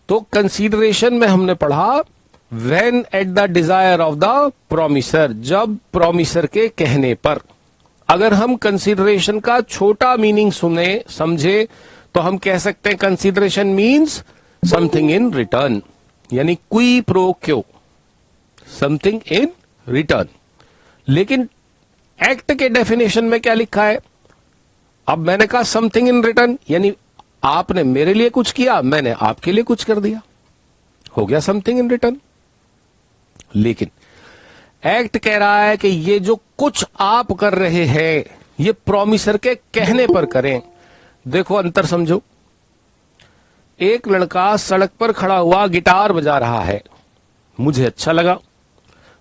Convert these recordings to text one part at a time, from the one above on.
तो कंसीडरेशन में हमने पढ़ा when eight the desire of the promisor, जब प्रोमिसर के कहने पर। अगर हम कंसीडरेशन का छोटा मीनिंग सुने समझे तो हम कह सकते हैं consideration means something in return, यानी क्वी प्रो क्यो, समथिंग इन रिटर्न। लेकिन एक्ट के डेफिनेशन में क्या लिखा है? अब मैंने कहा समथिंग इन रिटर्न, यानी आपने मेरे लिए कुछ किया, मैंने आपके लिए कुछ कर दिया, हो गया समथिंग इन रिटर्न। लेकिन एक्ट कह रहा है कि ये जो कुछ आप कर रहे हैं ये प्रोमिसर के कहने पर करें। देखो अंतर समझो, एक लड़का सड़क पर खड़ा हुआ गिटार बजा रहा है, मुझे अच्छा लगा,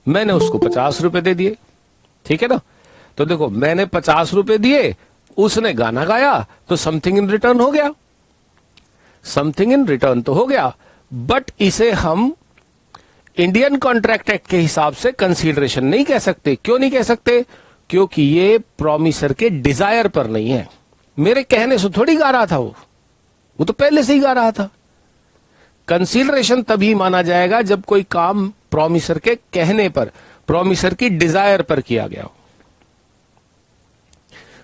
मैंने उसको 50 रुपए दे दिए, ठीक है ना। तो देखो मैंने 50 रुपए दिए, उसने गाना गाया, तो समथिंग इन रिटर्न हो गया, समथिंग इन रिटर्न तो हो गया। बट इसे हम इंडियन कॉन्ट्रैक्ट एक्ट के हिसाब से कंसीडरेशन नहीं कह सकते। क्यों नहीं कह सकते? क्योंकि ये प्रोमिसर के डिजायर पर नहीं है, मेरे कहने से थोड़ी गा रहा था, वो तो पहले से ही गा रहा था। कंसीडरेशन तभी माना जाएगा जब कोई काम प्रोमिसर के कहने पर, प्रोमिसर की डिजायर पर किया गया हो।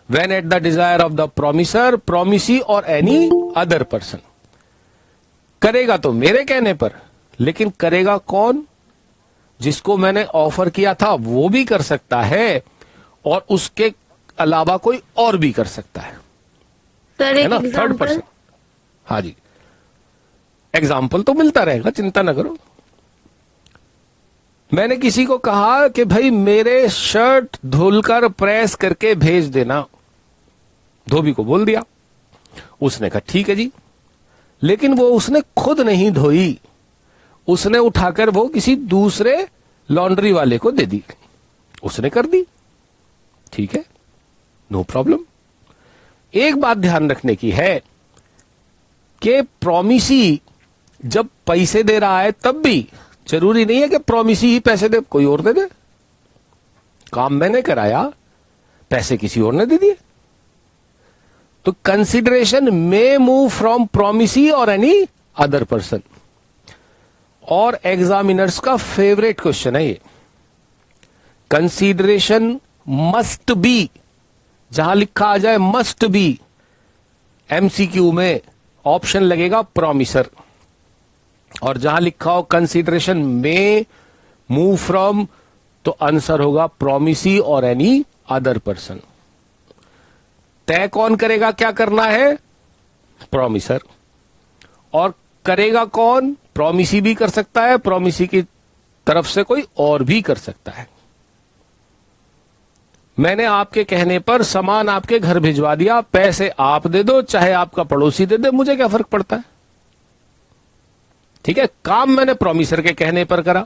When at the desire of the promiser, promisee or any other person, करेगा तो मेरे कहने पर, लेकिन करेगा कौन? जिसको मैंने ऑफर किया था वो भी कर सकता है और उसके अलावा कोई और भी कर सकता है, है ना, थर्ड पर्सन। हाँ जी, एग्जाम्पल तो मिलता रहेगा, चिंता न करो। मैंने किसी को कहा कि भाई मेरे शर्ट धुलकर प्रेस करके भेज देना, धोबी को बोल दिया, उसने कहा ठीक है जी, लेकिन वो उसने खुद नहीं धोई, उसने उठाकर वो किसी दूसरे लॉन्ड्री वाले को दे दी, उसने कर दी, ठीक है, नो प्रॉब्लम। एक बात ध्यान रखने की है कि प्रोमिसी जब पैसे दे रहा है तब भी जरूरी नहीं है कि प्रोमिसी ही पैसे दे, कोई और दे दे। काम मैंने कराया, पैसे किसी और ने दे दिए। तो consideration may move from promisee or any other person. और एग्जामिनर्स का फेवरेट क्वेश्चन है ये, कंसिडरेशन मस्ट बी, जहां लिखा आ जाए मस्ट बी, एमसीक्यू में ऑप्शन लगेगा प्रोमिसर, और जहां लिखा हो कंसिडरेशन में मूव फ्रॉम, तो आंसर होगा promisee or any other person. तय कौन करेगा क्या करना है? प्रोमिसर। और करेगा कौन? प्रोमिसी भी कर सकता है, प्रोमिसी की तरफ से कोई और भी कर सकता है। मैंने आपके कहने पर सामान आपके घर भिजवा दिया, पैसे आप दे दो चाहे आपका पड़ोसी दे दे, मुझे क्या फर्क पड़ता है, ठीक है। काम मैंने प्रोमिसर के कहने पर करा,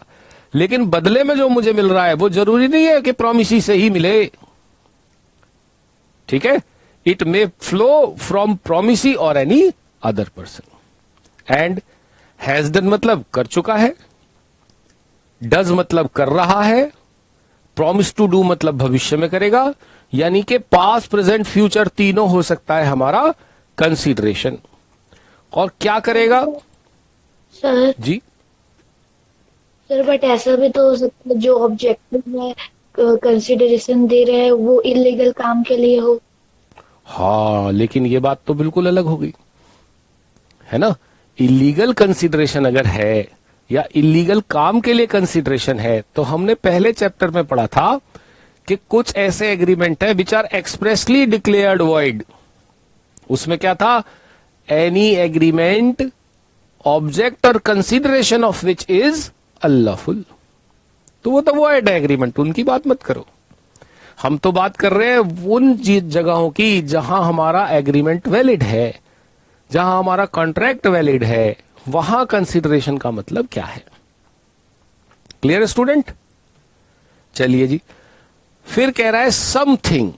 लेकिन बदले में जो मुझे मिल रहा है वो जरूरी नहीं है कि प्रोमिसी से ही मिले, ठीक है। It may flow from promisee or any other person. And has done मतलब कर चुका है, डज मतलब कर रहा है, प्रॉमिस टू डू मतलब भविष्य में करेगा, यानी कि पास्ट प्रेजेंट फ्यूचर तीनों हो सकता है हमारा कंसीडरेशन। और क्या करेगा सर जी? सर बट ऐसा भी तो हो सकता है जो ऑब्जेक्टिव में कंसिडरेशन दे रहे हैं वो इलीगल काम के लिए हो। हाँ, लेकिन ये बात तो बिल्कुल अलग हो गई, है ना। इलीगल कंसिडरेशन अगर है या इलीगल काम के लिए कंसिडरेशन है, तो हमने पहले चैप्टर में पढ़ा था कि कुछ ऐसे एग्रीमेंट है which are expressly declared void. उसमें क्या था? एनी एग्रीमेंट ऑब्जेक्ट और consideration of which is unlawful. तो वो तो वॉइड है एग्रीमेंट, उनकी बात मत करो। हम तो बात कर रहे हैं उन जगहों की जहां हमारा एग्रीमेंट वैलिड है, जहां हमारा कॉन्ट्रैक्ट वैलिड है, वहां कंसिडरेशन का मतलब क्या है। Clear student? चलिए जी, फिर कह रहा है समथिंग।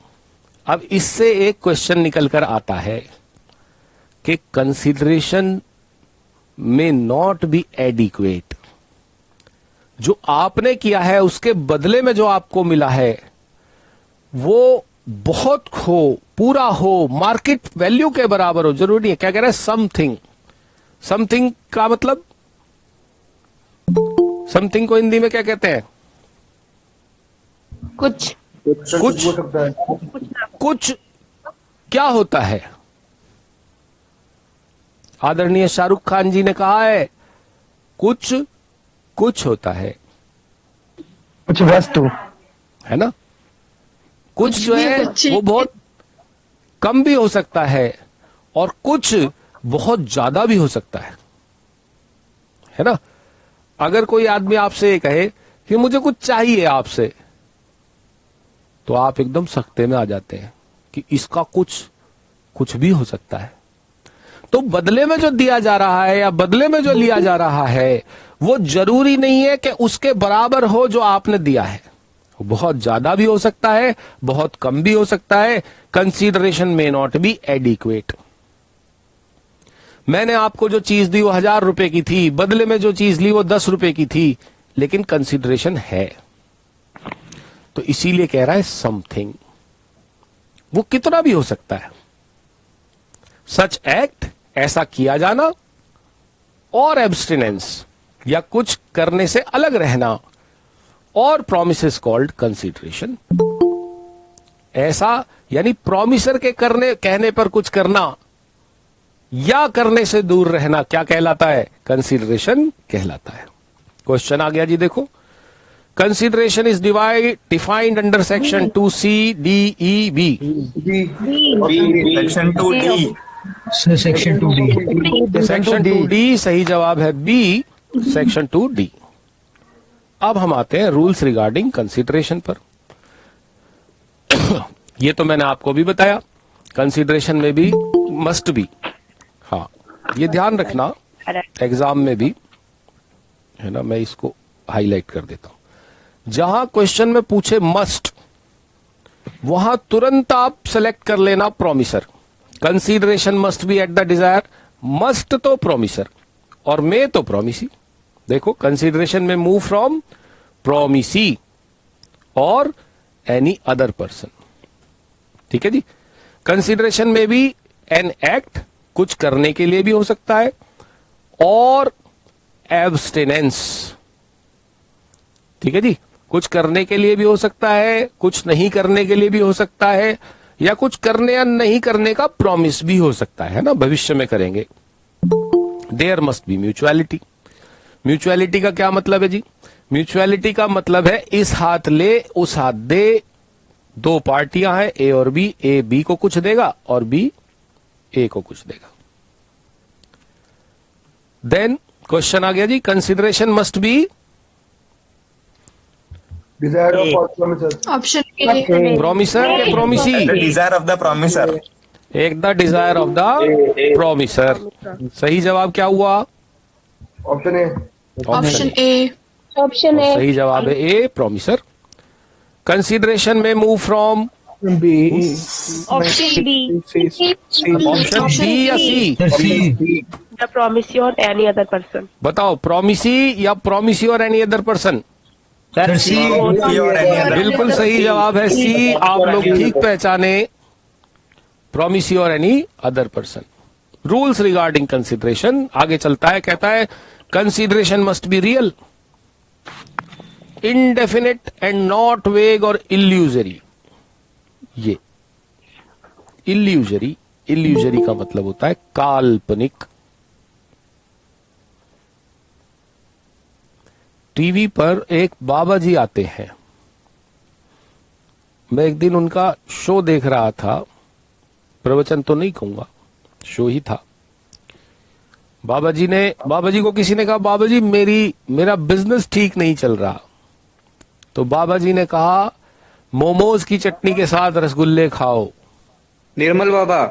अब इससे एक क्वेश्चन निकल कर आता है कि कंसिडरेशन में नॉट बी एडिक्वेट। जो आपने किया है उसके बदले में जो आपको मिला है वो बहुत हो, पूरा हो, मार्केट वैल्यू के बराबर हो, जरूरी है। क्या कह रहा है? समथिंग। समथिंग का मतलब, समथिंग को हिंदी में क्या कहते हैं? कुछ कुछ हो सकता है। कुछ क्या होता है? आदरणीय शाहरुख खान जी ने कहा है कुछ कुछ होता है, कुछ वस्तु। है ना? कुछ जो है कुछ वो बहुत कम भी हो सकता है और कुछ बहुत ज्यादा भी हो सकता है ना? अगर कोई आदमी आपसे ये कहे कि मुझे कुछ चाहिए आपसे, तो आप एकदम सख्ते में आ जाते हैं कि इसका कुछ कुछ भी हो सकता है। तो बदले में जो दिया जा रहा है या बदले में जो लिया जा रहा है वो जरूरी नहीं है कि उसके बराबर हो जो आपने दिया है। बहुत ज्यादा भी हो सकता है, बहुत कम भी हो सकता है। Consideration may not be adequate. मैंने आपको जो चीज दी वो 1000 रुपए की थी, बदले में जो चीज ली वो 10 रुपए की थी, लेकिन कंसीडरेशन है। तो इसीलिए कह रहा है समथिंग, वो कितना भी हो सकता है। सच एक्ट, ऐसा किया जाना, और एब्स्टिनेंस या कुछ करने से अलग रहना, और प्रोमिसेस कॉल्ड कंसीडरेशन। ऐसा यानी प्रोमिसर के करने कहने पर कुछ करना या करने से दूर रहना क्या कहलाता है? कंसीडरेशन कहलाता है। क्वेश्चन आ गया जी, देखो। Consideration is defined under section 2C-D-E-B। Section 2D। Section 2D। Section 2D सही जवाब है बी, सेक्शन 2D। अब हम आते हैं रूल्स रिगार्डिंग कंसीडरेशन पर। ये तो मैंने आपको भी बताया, कंसीडरेशन में भी मस्ट बी। हाँ, ये ध्यान रखना एग्जाम में भी, है ना? मैं इसको हाईलाइट कर देता हूं। जहां क्वेश्चन में पूछे मस्ट, वहां तुरंत आप सेलेक्ट कर लेना promisor. Consideration must B at the Dzire, must तो प्रोमिसर और मे तो प्रोमिसी। देखो, कंसीडरेशन में move from promisee or any other person. ठीक है जी। कंसीडरेशन में भी एन एक्ट, कुछ करने के लिए भी हो सकता है, और एब्स्टिनेंस। ठीक है जी, कुछ करने के लिए भी हो सकता है, कुछ नहीं करने के लिए भी हो सकता है, या कुछ करने या नहीं करने का प्रॉमिस भी हो सकता है ना, भविष्य में करेंगे। There must be mutuality. Mutuality का क्या मतलब है जी? म्यूचुअलिटी का मतलब है इस हाथ ले उस हाथ दे। दो पार्टियां हैं ए और बी, ए बी को कुछ देगा और बी ए को कुछ देगा। देन क्वेश्चन आ गया जी, consideration must be desire of promiser. Option promiser के promisee. The desire of the promiser. एक the desire of the promiser. सही जवाब क्या हुआ? Option A. Option A. Option A. सही जवाब है ए, प्रोमिसर। कंसीडरेशन में move from B. Option B. Option B या C? The promisee or any other person. बताओ, प्रोमिसी या promisee or any other person? He or any other. बिल्कुल सही जवाब है सी। आप लोग ठीक पहचाने, promisee or any other person. Rules regarding consideration आगे चलता है, कहता है consideration must be real, indefinite and not vague और illusory। ये illusory का मतलब होता है काल्पनिक। टीवी पर एक बाबा जी आते हैं, मैं एक दिन उनका शो देख रहा था, प्रवचन तो नहीं कहूंगा, शो ही था। बाबा जी को किसी ने कहा, बाबा जी मेरा बिजनेस ठीक नहीं चल रहा। तो बाबा जी ने कहा, मोमोज की चटनी के साथ रसगुल्ले खाओ। निर्मल बाबा।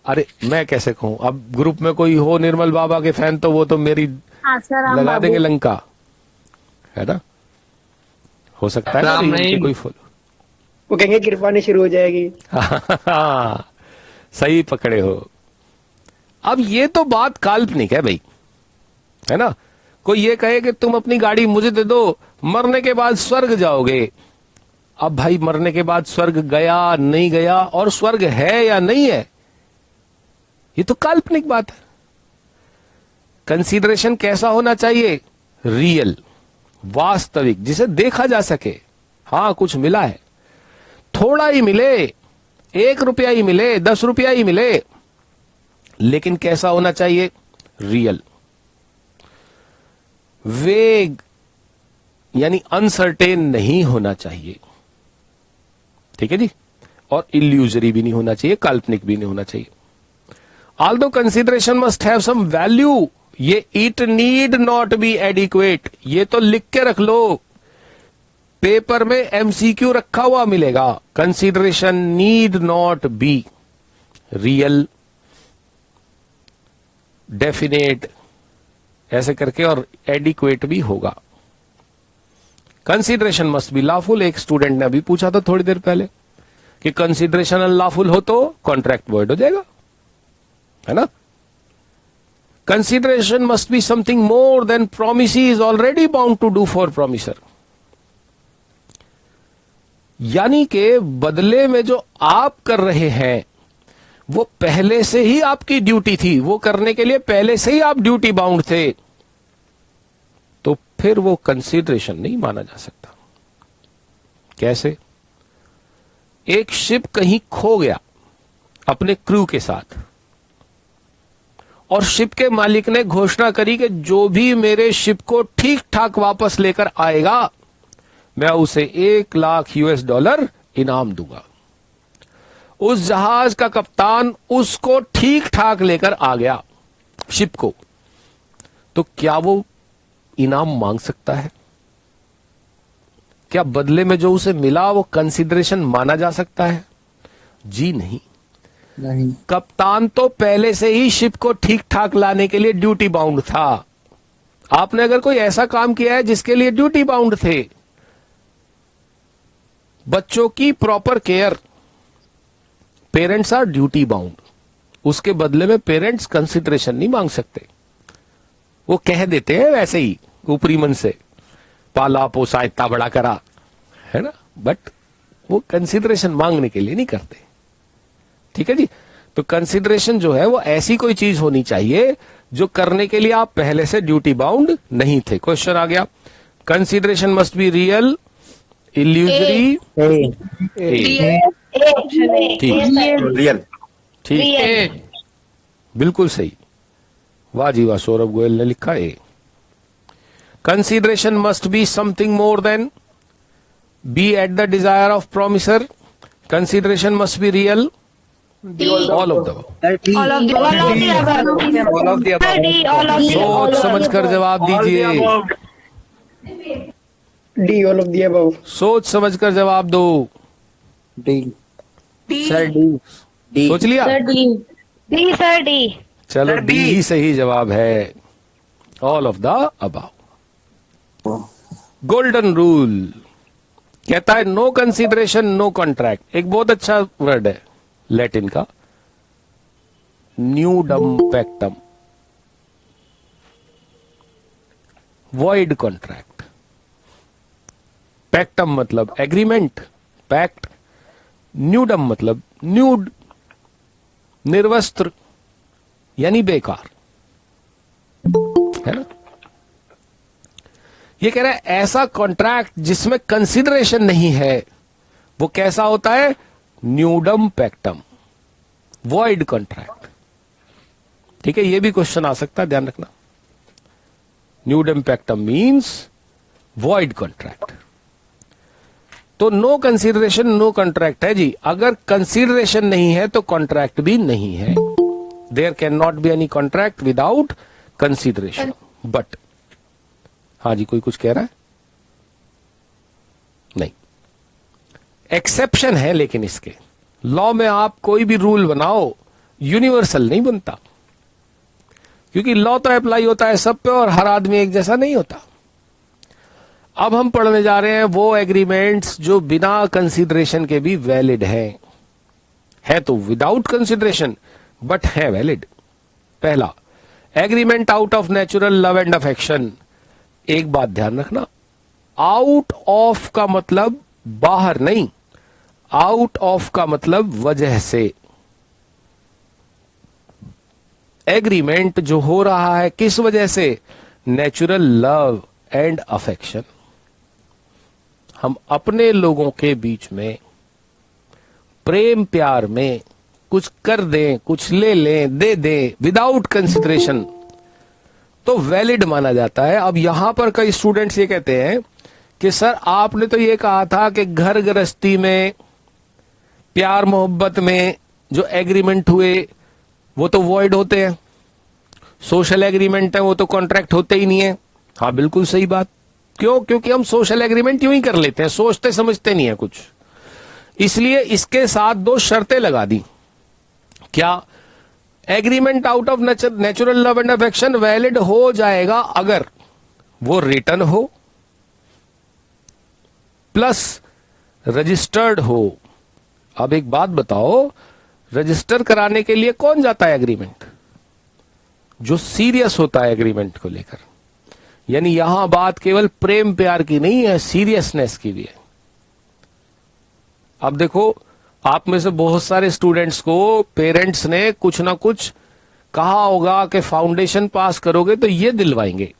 अरे मैं कैसे कहूं, अब ग्रुप में कोई हो निर्मल बाबा के फैन तो वो तो मेरी लगा देंगे लंका, है ना? हो सकता है ना इनके कोई फॉलो, वो कहेंगे कृपानी शुरू हो जाएगी। सही पकड़े हो। अब ये तो बात काल्पनिक है भाई, है ना? कोई ये कहे कि तुम अपनी गाड़ी मुझे दे दो, मरने के बाद स्वर्ग जाओगे। अब भाई मरने के बाद स्वर्ग गया नहीं गया, और स्वर्ग है या नहीं है, ये तो काल्पनिक बात है। कंसीडरेशन कैसा होना चाहिए? रियल, वास्तविक, जिसे देखा जा सके। हाँ, कुछ मिला है, थोड़ा ही मिले, 1 रुपया ही मिले, 10 रुपया ही मिले, लेकिन कैसा होना चाहिए? रियल। वेग यानी अनसर्टेन नहीं होना चाहिए, ठीक है जी, और इल्यूजरी भी नहीं होना चाहिए, काल्पनिक भी नहीं होना चाहिए। Although consideration must have some value, ये it need not be adequate, ये तो लिख के रख लो, पेपर में एमसीक्यू रखा हुआ मिलेगा। Consideration need not be real, definite, ऐसे करके, और एडिक्वेट भी होगा। Consideration must B lawful. एक स्टूडेंट ने अभी पूछा था थोड़ी देर पहले कि कंसीडरेशन अनलॉफुल हो तो कॉन्ट्रैक्ट वॉइड हो जाएगा, है ना। Consideration must be something more than promisee is already bound to do for promisor, यानी कि बदले में जो आप कर रहे हैं वो पहले से ही आपकी ड्यूटी थी, वो करने के लिए पहले से ही आप ड्यूटी बाउंड थे, तो फिर वो कंसीडरेशन नहीं माना जा सकता। कैसे? एक शिप कहीं खो गया अपने क्रू के साथ, और शिप के मालिक ने घोषणा करी कि जो भी मेरे शिप को ठीक ठाक वापस लेकर आएगा मैं उसे $1,00,000 इनाम दूंगा। उस जहाज का कप्तान उसको ठीक ठाक लेकर आ गया शिप को, तो क्या वो इनाम मांग सकता है? क्या बदले में जो उसे मिला वो कंसीडरेशन माना जा सकता है? जी नहीं। कप्तान तो पहले से ही शिप को ठीक ठाक लाने के लिए ड्यूटी बाउंड था। आपने अगर कोई ऐसा काम किया है जिसके लिए ड्यूटी बाउंड थे, बच्चों की proper care, parents are duty bound, उसके बदले में पेरेंट्स कंसीडरेशन नहीं मांग सकते। वो कह देते हैं वैसे ही ऊपरी मन से, पाला पोसा इतना बड़ा करा, है ना, बट वो कंसीडरेशन मांगने के लिए नहीं करते, ठीक है जी। तो कंसीडरेशन जो है वो ऐसी कोई चीज होनी चाहिए जो करने के लिए आप पहले से ड्यूटी बाउंड नहीं थे। क्वेश्चन आ गया, consideration must be real, illusory, real. ठीक, बिल्कुल सही, वाह जी वाह, सौरभ गोयल ने लिखा A. Consideration must be something more than, B at the desire of promiser, consideration must be real, all of the. सोच समझ कर जवाब दीजिए, D, all of the above. सोच समझ कर जवाब दो। डी सर, डी सोच लिया? D sir, D. चलो, डी ही सही जवाब है, all of the above. Golden rule कहता है नो कंसीडरेशन नो कॉन्ट्रैक्ट। एक बहुत अच्छा वर्ड है लैटिन का, न्यूडम पैक्टम, वॉइड कॉन्ट्रैक्ट। पैक्टम मतलब एग्रीमेंट, पैक्ट। न्यूडम मतलब न्यूड, निर्वस्त्र, यानी बेकार, है ना। ये कह रहा है ऐसा कॉन्ट्रैक्ट जिसमें कंसीडरेशन नहीं है वो कैसा होता है? न्यूडम पैक्टम, वॉइड कॉन्ट्रैक्ट, ठीक है। ये भी क्वेश्चन आ सकता है, ध्यान रखना। न्यूडम पैक्टम मींस वॉइड कॉन्ट्रैक्ट। तो नो कंसीडरेशन नो कॉन्ट्रैक्ट है जी। अगर कंसीडरेशन नहीं है तो कॉन्ट्रैक्ट भी नहीं है। There can not be any contract without consideration. But हाँ जी, कोई कुछ कह रहा है? नहीं, एक्सेप्शन है, लेकिन इसके लॉ में आप कोई भी रूल बनाओ यूनिवर्सल नहीं बनता, क्योंकि लॉ तो अप्लाई होता है सब पे और हर आदमी एक जैसा नहीं होता। अब हम पढ़ने जा रहे हैं वो एग्रीमेंट्स जो बिना कंसीडरेशन के भी वैलिड हैं, है तो विदाउट कंसीडरेशन बट है वैलिड। पहला, agreement out of natural love and affection. एक बात ध्यान रखना, आउट ऑफ का मतलब बाहर नहीं, आउट ऑफ का मतलब वजह से। एग्रीमेंट जो हो रहा है किस वजह से? Natural love and affection. हम अपने लोगों के बीच में प्रेम प्यार में कुछ कर दें, कुछ ले लें, दे दें विदाउट कंसिडरेशन, तो वैलिड माना जाता है। अब यहां पर कई स्टूडेंट्स ये कहते हैं कि सर आपने तो ये कहा था कि घर गृहस्थी में प्यार मोहब्बत में जो एग्रीमेंट हुए वो तो वॉइड होते हैं, सोशल एग्रीमेंट है वो तो कॉन्ट्रैक्ट होते ही नहीं है। हाँ बिल्कुल सही बात। क्यों? क्योंकि हम सोशल एग्रीमेंट यूं ही कर लेते हैं, सोचते समझते नहीं है कुछ। इसलिए इसके साथ दो शर्तें लगा दी। क्या? Agreement out of natural love and affection valid हो जाएगा अगर वो रिटन हो प्लस रजिस्टर्ड हो। अब एक बात बताओ, रजिस्टर कराने के लिए कौन जाता है एग्रीमेंट? जो सीरियस होता है एग्रीमेंट को लेकर। यानी यहां बात केवल प्रेम प्यार की नहीं है, सीरियसनेस की भी है। अब देखो, आप में से बहुत सारे स्टूडेंट्स को पेरेंट्स ने कुछ ना कुछ कहा होगा कि फाउंडेशन पास करोगे तो ये दिलवाएंगे।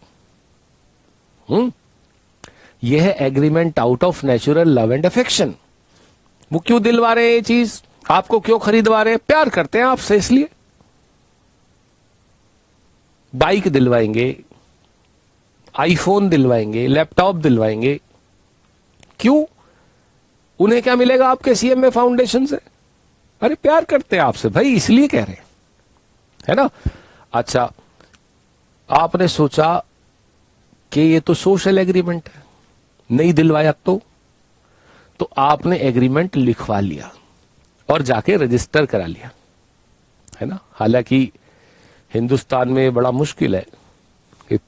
यह है agreement out of natural love and affection. वो क्यों दिलवा रहे हैं ये चीज? आपको क्यों खरीदवा रहे हैं? प्यार करते हैं आपसे इसलिए। बाइक दिलवाएंगे, आईफोन दिलवाएंगे, लैपटॉप दिलवाएंगे। क्यों? उन्हें क्या मिलेगा आपके सीएमए फाउंडेशन से? अरे प्यार करते हैं आपसे भाई, इसलिए कह रहे हैं, है ना। अच्छा, आपने सोचा कि ये तो सोशल एग्रीमेंट है, नहीं दिलवाया तो आपने एग्रीमेंट लिखवा लिया और जाके रजिस्टर करा लिया, है ना। हालांकि हिंदुस्तान में बड़ा मुश्किल है कि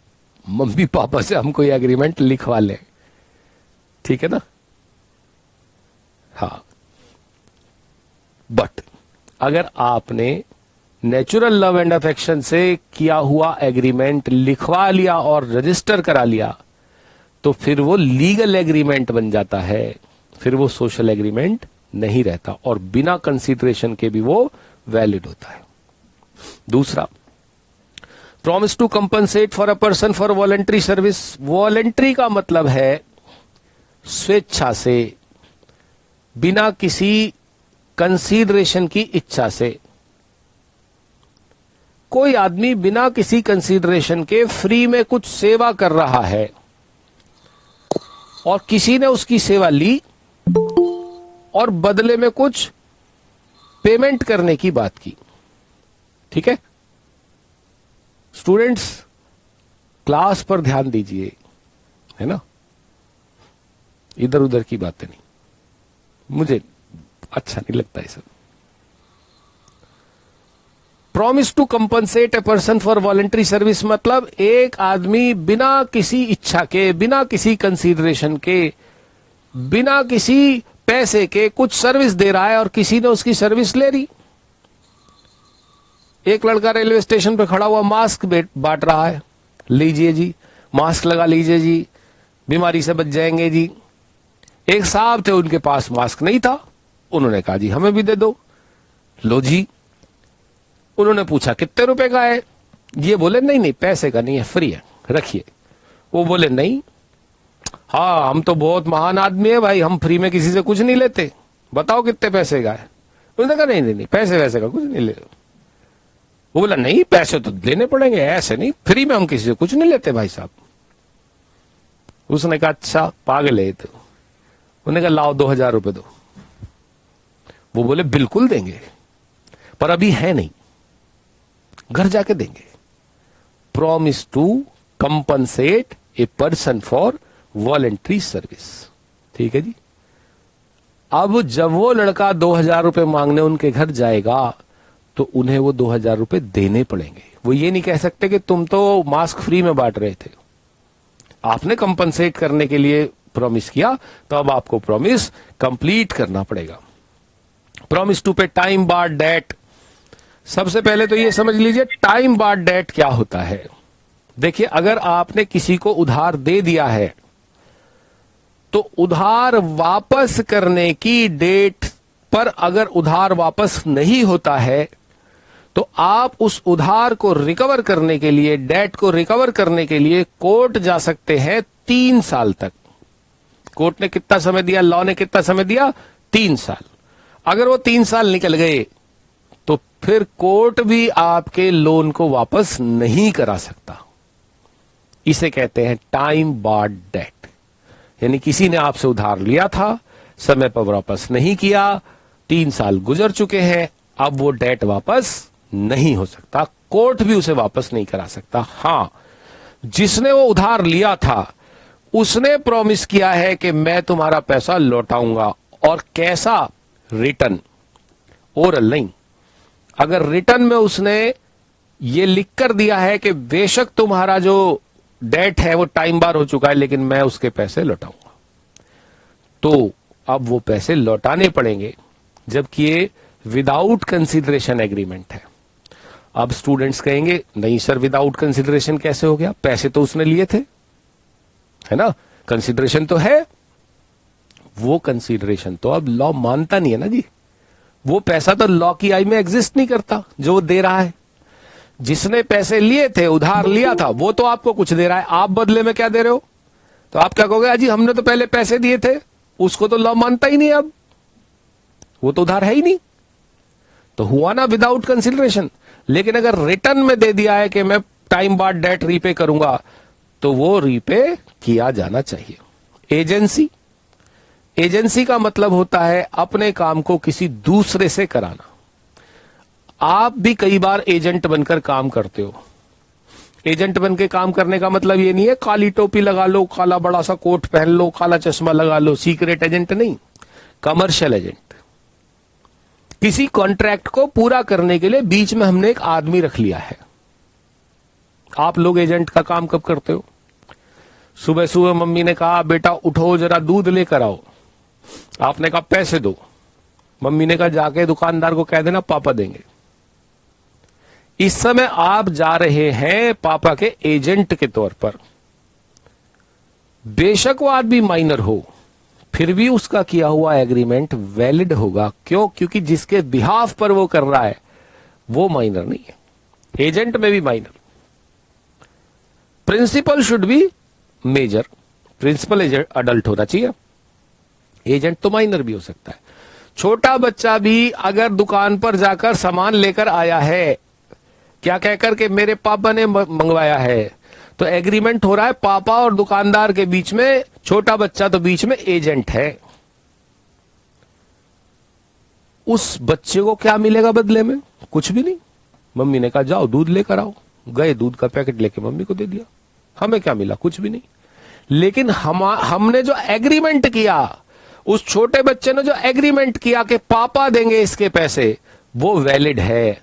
मम्मी पापा से हम कोई एग्रीमेंट लिखवा लें, ठीक है ना। हाँ, बट अगर आपने नेचुरल लव एंड अफेक्शन से किया हुआ एग्रीमेंट लिखवा लिया और रजिस्टर करा लिया तो फिर वो लीगल एग्रीमेंट बन जाता है, फिर वो सोशल एग्रीमेंट नहीं रहता और बिना कंसीडरेशन के भी वो वैलिड होता है। दूसरा, promise to compensate for a person for voluntary service. Voluntary का मतलब है स्वेच्छा से, बिना किसी कंसीडरेशन की इच्छा से। कोई आदमी बिना किसी कंसीडरेशन के फ्री में कुछ सेवा कर रहा है और किसी ने उसकी सेवा ली और बदले में कुछ पेमेंट करने की बात की, ठीक है। स्टूडेंट्स, क्लास पर ध्यान दीजिए, है ना, इधर उधर की बातें नहीं, मुझे अच्छा नहीं लगता ये सब। Promise to compensate a person for voluntary service मतलब एक आदमी बिना किसी इच्छा के, बिना किसी कंसीडरेशन के, बिना किसी पैसे के कुछ सर्विस दे रहा है और किसी ने उसकी सर्विस ले ली। एक लड़का रेलवे स्टेशन पे खड़ा हुआ मास्क बांट रहा है, लीजिए जी मास्क लगा लीजिए जी, बीमारी से बच जाएंगे जी। एक साहब थे, उनके पास मास्क नहीं था, उन्होंने कहा जी हमें भी दे दो, लो जी। उन्होंने पूछा कितने रुपए का है? ये बोले नहीं नहीं पैसे का नहीं है, फ्री है, रखिए। वो बोले नहीं, हाँ हम तो बहुत महान आदमी है भाई, हम फ्री में किसी से कुछ नहीं लेते, बताओ कितने पैसे का है। उन्होंने कहा नहीं नहीं नहीं पैसे वैसे का कुछ नहीं ले। वो बोला नहीं पैसे तो लेने पड़ेंगे, ऐसे नहीं, फ्री में हम किसी से कुछ नहीं लेते भाई साहब। उसने कहा अच्छा पागल है तो। उन्होंने कहा लाओ 2000 रुपए दो। वो बोले बिल्कुल देंगे पर अभी है नहीं, घर जाके देंगे। Promise to compensate a person for voluntary service, ठीक है जी। अब जब वो लड़का 2000 रुपए मांगने उनके घर जाएगा तो उन्हें वो 2000 रुपए देने पड़ेंगे। वो ये नहीं कह सकते कि तुम तो मास्क फ्री में बांट रहे थे, आपने कंपनसेट करने के लिए प्रॉमिस किया तो अब आपको प्रॉमिस कंप्लीट करना पड़ेगा। प्रॉमिस टू पे टाइम बार डेट। सबसे पहले तो ये समझ लीजिए टाइम बार डेट क्या होता है। देखिए, अगर आपने किसी को उधार दे दिया है तो उधार वापस करने की डेट पर अगर उधार वापस नहीं होता है तो आप उस उधार को रिकवर करने के लिए, डेट को रिकवर करने के लिए कोर्ट जा सकते हैं 3 साल तक। कोर्ट ने कितना समय दिया, लॉ ने कितना समय दिया? 3 साल। अगर वो 3 साल निकल गए तो फिर कोर्ट भी आपके लोन को वापस नहीं करा सकता। इसे कहते हैं टाइम बार्ड डेट। यानी किसी ने आपसे उधार लिया था, समय पर वापस नहीं किया, 3 साल गुजर चुके हैं, अब वो डेट वापस नहीं हो सकता, कोर्ट भी उसे वापस नहीं करा सकता। हां, जिसने वो उधार लिया था उसने प्रॉमिस किया है कि मैं तुम्हारा पैसा लौटाऊंगा। और कैसा? रिटर्न, ओरल नहीं। अगर रिटर्न में उसने ये लिख कर दिया है कि बेशक तुम्हारा जो डेट है वो टाइम बार हो चुका है, लेकिन मैं उसके पैसे लौटाऊंगा, तो अब वो पैसे लौटाने पड़ेंगे, जबकि ये विदाउट कंसीडरेशन एग्रीमेंट है। अब स्टूडेंट्स कहेंगे नहीं सर, विदाउट कंसीडरेशन कैसे हो गया? पैसे तो उसने लिए थे, है ना, कंसीडरेशन तो है। वो कंसीडरेशन तो अब लॉ मानता नहीं है ना जी। वो पैसा तो लॉ की आई में एग्जिस्ट नहीं करता जो वो दे रहा है। जिसने पैसे लिए थे, उधार लिया था, वो तो आपको कुछ दे रहा है, आप बदले में क्या दे रहे हो? तो आप क्या कहोगे? अजी हमने तो पहले पैसे दिए थे, उसको तो लॉ मानता ही नहीं, अब वो तो उधार है ही नहीं। तो हुआ ना विदाउट कंसीडरेशन। लेकिन अगर रिटर्न में दे दिया है कि मैं टाइम बाद डेट रीपे करूंगा, तो वो रीपे किया जाना चाहिए। एजेंसी, एजेंसी का मतलब होता है अपने काम को किसी दूसरे से कराना। आप भी कई बार एजेंट बनकर काम करते हो। एजेंट बन के काम करने का मतलब ये नहीं है काली टोपी लगा लो, काला बड़ा सा कोट पहन लो, काला चश्मा लगा लो, सीक्रेट एजेंट नहीं, कमर्शियल एजेंट। किसी कॉन्ट्रैक्ट को पूरा करने के लिए बीच में हमने एक आदमी रख लिया है। आप लोग एजेंट का काम कब करते हो? सुबह सुबह मम्मी ने कहा बेटा उठो जरा दूध लेकर आओ, आपने कहा पैसे दो, मम्मी ने कहा जाके दुकानदार को कह देना पापा देंगे। इस समय आप जा रहे हैं पापा के एजेंट के तौर पर। बेशक वो आदमी माइनर हो, फिर भी उसका किया हुआ एग्रीमेंट वैलिड होगा। क्यों? क्योंकि जिसके बिहाफ पर वो कर रहा है वो माइनर नहीं है, एजेंट में भी minor. Principal should be major, principal agent adult होना चाहिए, एजेंट तो माइनर भी हो सकता है। छोटा बच्चा भी अगर दुकान पर जाकर सामान लेकर आया है, क्या कहकर के मेरे पापा ने मंगवाया है, तो एग्रीमेंट हो रहा है पापा और दुकानदार के बीच में, छोटा बच्चा तो बीच में एजेंट है। उस बच्चे को क्या मिलेगा बदले में? कुछ भी नहीं। मम्मी ने कहा जाओ दूध लेकर आओ, गए दूध का पैकेट लेके मम्मी को दे दिया, हमें क्या मिला? कुछ भी नहीं। लेकिन हमने जो एग्रीमेंट किया, उस छोटे बच्चे ने जो एग्रीमेंट किया कि पापा देंगे इसके पैसे, वो वैलिड है।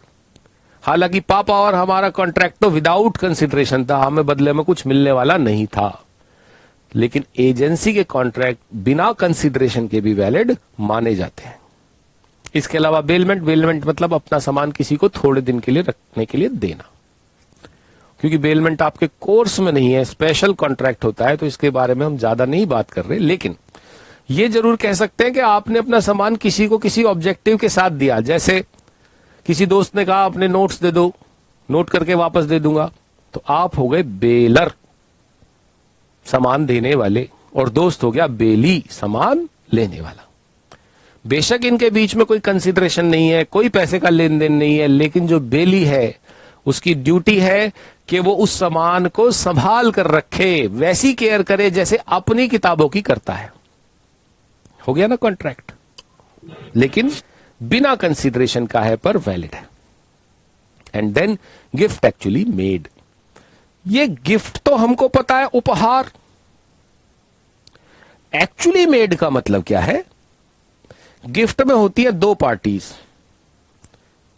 हालांकि पापा और हमारा कॉन्ट्रैक्ट तो विदाउट कंसिडरेशन था, हमें बदले में कुछ मिलने वाला नहीं था। लेकिन एजेंसी के कॉन्ट्रैक्ट बिना कंसिडरेशन के भी वैलिड माने जाते हैं। इसके अलावा बेलमेंट, बेलमेंट मतलब अपना सामान किसी को थोड़े दिन के लिए रखने के लिए देना। क्योंकि बेलमेंट आपके कोर्स में नहीं है, स्पेशल कॉन्ट्रैक्ट होता है, तो इसके बारे में हम ज्यादा नहीं बात कर रहे। लेकिन ये जरूर कह सकते हैं कि आपने अपना सामान किसी को किसी ऑब्जेक्टिव के साथ दिया। जैसे किसी दोस्त ने कहा अपने नोट्स दे दो, नोट करके वापस दे दूंगा, तो आप हो गए बेलर, सामान देने वाले, और दोस्त हो गया बेली, सामान लेने वाला। बेशक इनके बीच में कोई कंसिडरेशन नहीं है, कोई पैसे का लेन देन नहीं है, लेकिन जो बेली है उसकी ड्यूटी है कि वो उस सामान को संभाल कर रखे, वैसी केयर करे जैसे अपनी किताबों की करता है। हो गया ना कॉन्ट्रैक्ट, लेकिन बिना कंसिडरेशन का है पर वैलिड है। And then gift actually made. ये गिफ्ट तो हमको पता है, उपहार। एक्चुअली मेड का मतलब क्या है? गिफ्ट में होती है 2 पार्टीज,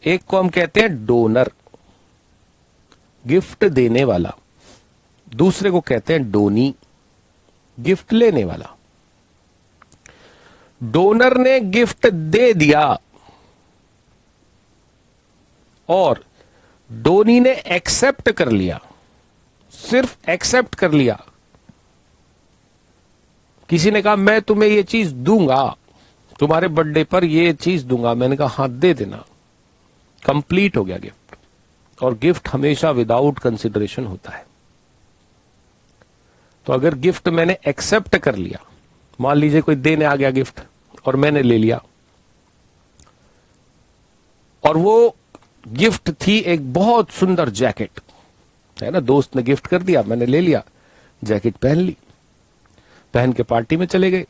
एक को हम कहते हैं डोनर, गिफ्ट देने वाला, दूसरे को कहते हैं डोनी, गिफ्ट लेने वाला। डोनर ने गिफ्ट दे दिया और डोनी ने एक्सेप्ट कर लिया, सिर्फ एक्सेप्ट कर लिया। किसी ने कहा मैं तुम्हें ये चीज दूंगा, तुम्हारे बर्थडे पर ये चीज दूंगा, मैंने कहा हाँ दे देना, कंप्लीट हो गया गिफ्ट। और गिफ्ट हमेशा विदाउट कंसिडरेशन होता है। तो अगर गिफ्ट मैंने एक्सेप्ट कर लिया, मान लीजिए कोई देने आ गया गिफ्ट और मैंने ले लिया, और वो गिफ्ट थी एक बहुत सुंदर जैकेट, है ना, दोस्त ने गिफ्ट कर दिया, मैंने ले लिया, जैकेट पहन ली, पहन के पार्टी में चले गए,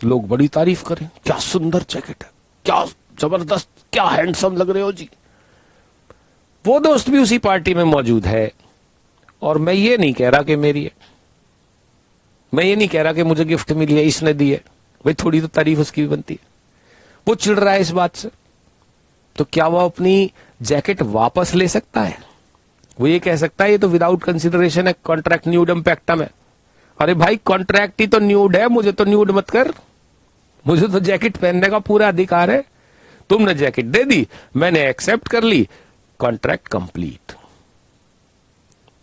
लोग बड़ी तारीफ करें, क्या सुंदर जैकेट है, क्या जबरदस्त, क्या हैंडसम लग रहे हो जी। वो दोस्त भी उसी पार्टी में मौजूद है और मैं ये नहीं कह रहा कि मेरी है, मैं ये नहीं कह रहा कि मुझे गिफ्ट मिली है, इसने दी है, भाई थोड़ी तो तारीफ उसकी भी बनती है। वो चिढ़ रहा है इस बात से, तो क्या वो अपनी जैकेट वापस ले सकता है? वो ये कह सकता है ये तो विदाउट कंसिडरेशन है, कॉन्ट्रैक्ट न्यूडम पैक्टम है। अरे भाई कॉन्ट्रैक्ट ही तो न्यूड है, मुझे तो न्यूड मत कर, मुझे तो जैकेट पहनने का पूरा अधिकार है। तुमने जैकेट दे दी, मैंने एक्सेप्ट कर ली, कॉन्ट्रैक्ट कंप्लीट।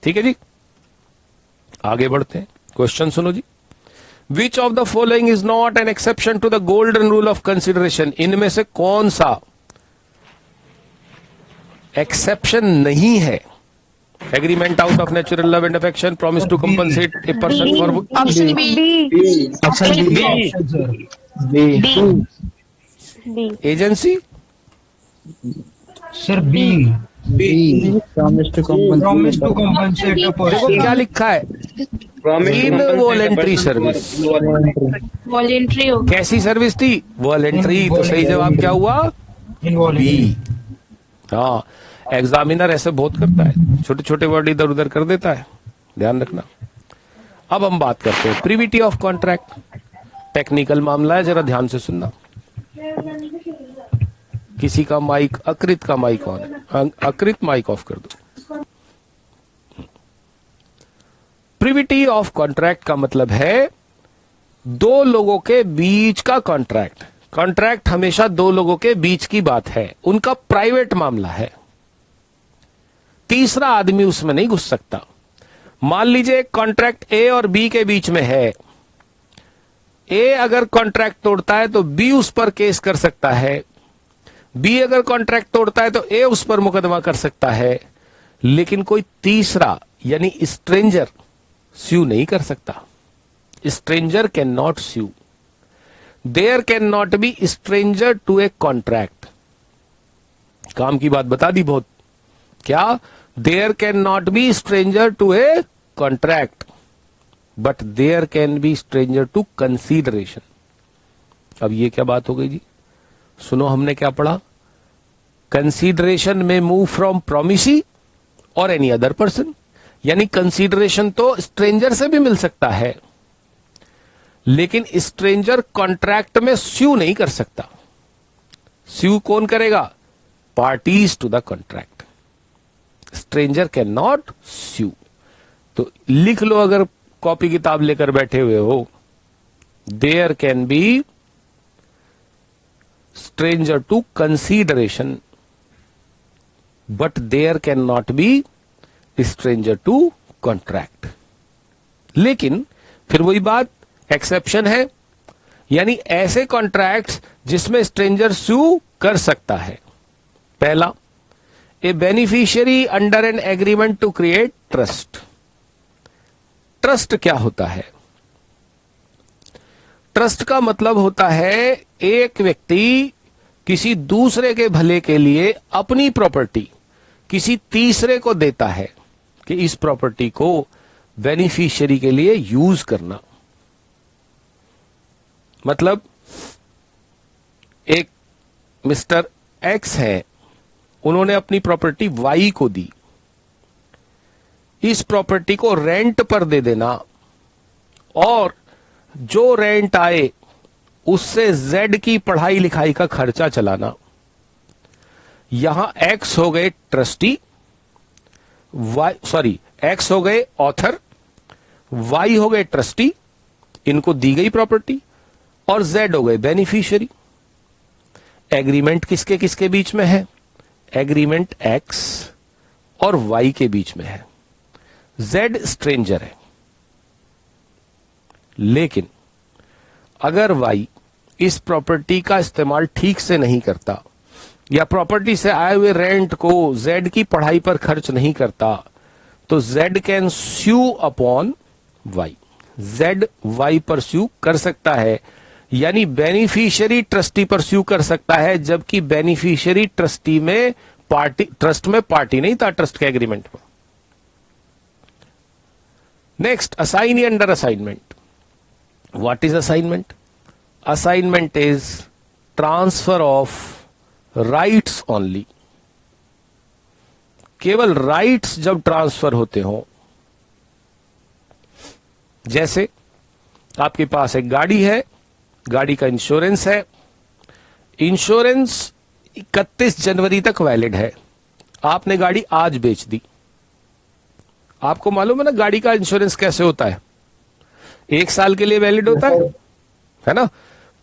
ठीक है जी, आगे बढ़ते हैं। क्वेश्चन सुनो जी। Which of the following is not an exception to the golden rule of consideration? इनमें से कौन सा एक्सेप्शन नहीं है? Agreement out of natural love and affection, promise to compensate a person for option B. Agency. Sir B. Promise to compensate a देखो person. क्या लिखा है, इनवॉलेंट्री सर्विस। वॉलेंट्री हो कैसी सर्विस थी? वॉलेंट्री। तो सही जवाब क्या हुआ? बी। हाँ, एग्जामिनर ऐसे बहुत करता है, छोटे छोटे वर्ड इधर उधर कर देता है, ध्यान रखना। अब हम बात करते हैं प्रिविटी ऑफ कॉन्ट्रैक्ट। टेक्निकल मामला है, जरा ध्यान से सुनना। किसी का माइक, अकृत का माइक ऑन है, अकृत माइक ऑफ कर दो। प्रिविटी ऑफ कॉन्ट्रैक्ट का मतलब है दो लोगों के बीच का कॉन्ट्रैक्ट। कॉन्ट्रैक्ट हमेशा दो लोगों के बीच की बात है, उनका प्राइवेट मामला है, तीसरा आदमी उसमें नहीं घुस सकता। मान लीजिए कॉन्ट्रैक्ट ए और बी के बीच में है, ए अगर कॉन्ट्रैक्ट तोड़ता है तो बी उस पर केस कर सकता है, बी अगर कॉन्ट्रैक्ट तोड़ता है तो ए उस पर मुकदमा कर सकता है, लेकिन कोई तीसरा यानी स्ट्रेंजर स्यू नहीं कर सकता। Stranger can not sue. There can not be stranger to a contract. काम की बात बता दी बहुत। क्या? There can not be stranger to a contract, but there can be stranger to consideration. अब ये क्या बात हो गई जी? सुनो, हमने क्या पढ़ा? कंसीडरेशन में move from promisee or any other person, यानी कंसीडरेशन तो स्ट्रेंजर से भी मिल सकता है, लेकिन स्ट्रेंजर कॉन्ट्रैक्ट में स्यू नहीं कर सकता। स्यू कौन करेगा? Parties to the contract. Stranger can not sue. तो लिख लो, अगर कॉपी किताब लेकर बैठे हुए हो, there can be stranger to consideration, but there can not be stranger to contract. लेकिन फिर वही बात, एक्सेप्शन है, यानी ऐसे कॉन्ट्रैक्ट्स जिसमें स्ट्रेंजर स्यू कर सकता है। पहला, a beneficiary under an agreement to create trust. Trust क्या होता है? ट्रस्ट का मतलब होता है एक व्यक्ति किसी दूसरे के भले के लिए अपनी प्रॉपर्टी किसी तीसरे को देता है कि इस प्रॉपर्टी को बेनिफिशियरी के लिए यूज करना। मतलब एक मिस्टर एक्स है, उन्होंने अपनी प्रॉपर्टी वाई को दी, इस प्रॉपर्टी को रेंट पर दे देना और जो रेंट आए उससे जेड की पढ़ाई लिखाई का खर्चा चलाना। यहां एक्स हो गए ट्रस्टी, एक्स हो गए ऑथर, वाई हो गए ट्रस्टी, इनको दी गई प्रॉपर्टी, और जेड हो गए बेनिफिशियरी। एग्रीमेंट किसके किसके बीच में है? एग्रीमेंट एक्स और वाई के बीच में है। जेड स्ट्रेंजर है, लेकिन अगर वाई इस प्रॉपर्टी का इस्तेमाल ठीक से नहीं करता या प्रॉपर्टी से आए हुए रेंट को Z की पढ़ाई पर खर्च नहीं करता तो Z can sue upon Y। Z Y पर स्यू कर सकता है, यानी बेनिफिशियरी ट्रस्टी पर स्यू कर सकता है, जबकि बेनिफिशियरी ट्रस्टी में ट्रस्ट में पार्टी नहीं था, ट्रस्ट के एग्रीमेंट में। Next, assignee under assignment. What is assignment? Assignment is transfer of rights only. केवल राइट्स जब ट्रांसफर होते हो, जैसे आपके पास एक गाड़ी है, गाड़ी का इंश्योरेंस है, इंश्योरेंस 31 जनवरी तक वैलिड है, आपने गाड़ी आज बेच दी। आपको मालूम है ना गाड़ी का इंश्योरेंस कैसे होता है? 1 साल के लिए वैलिड होता है ना?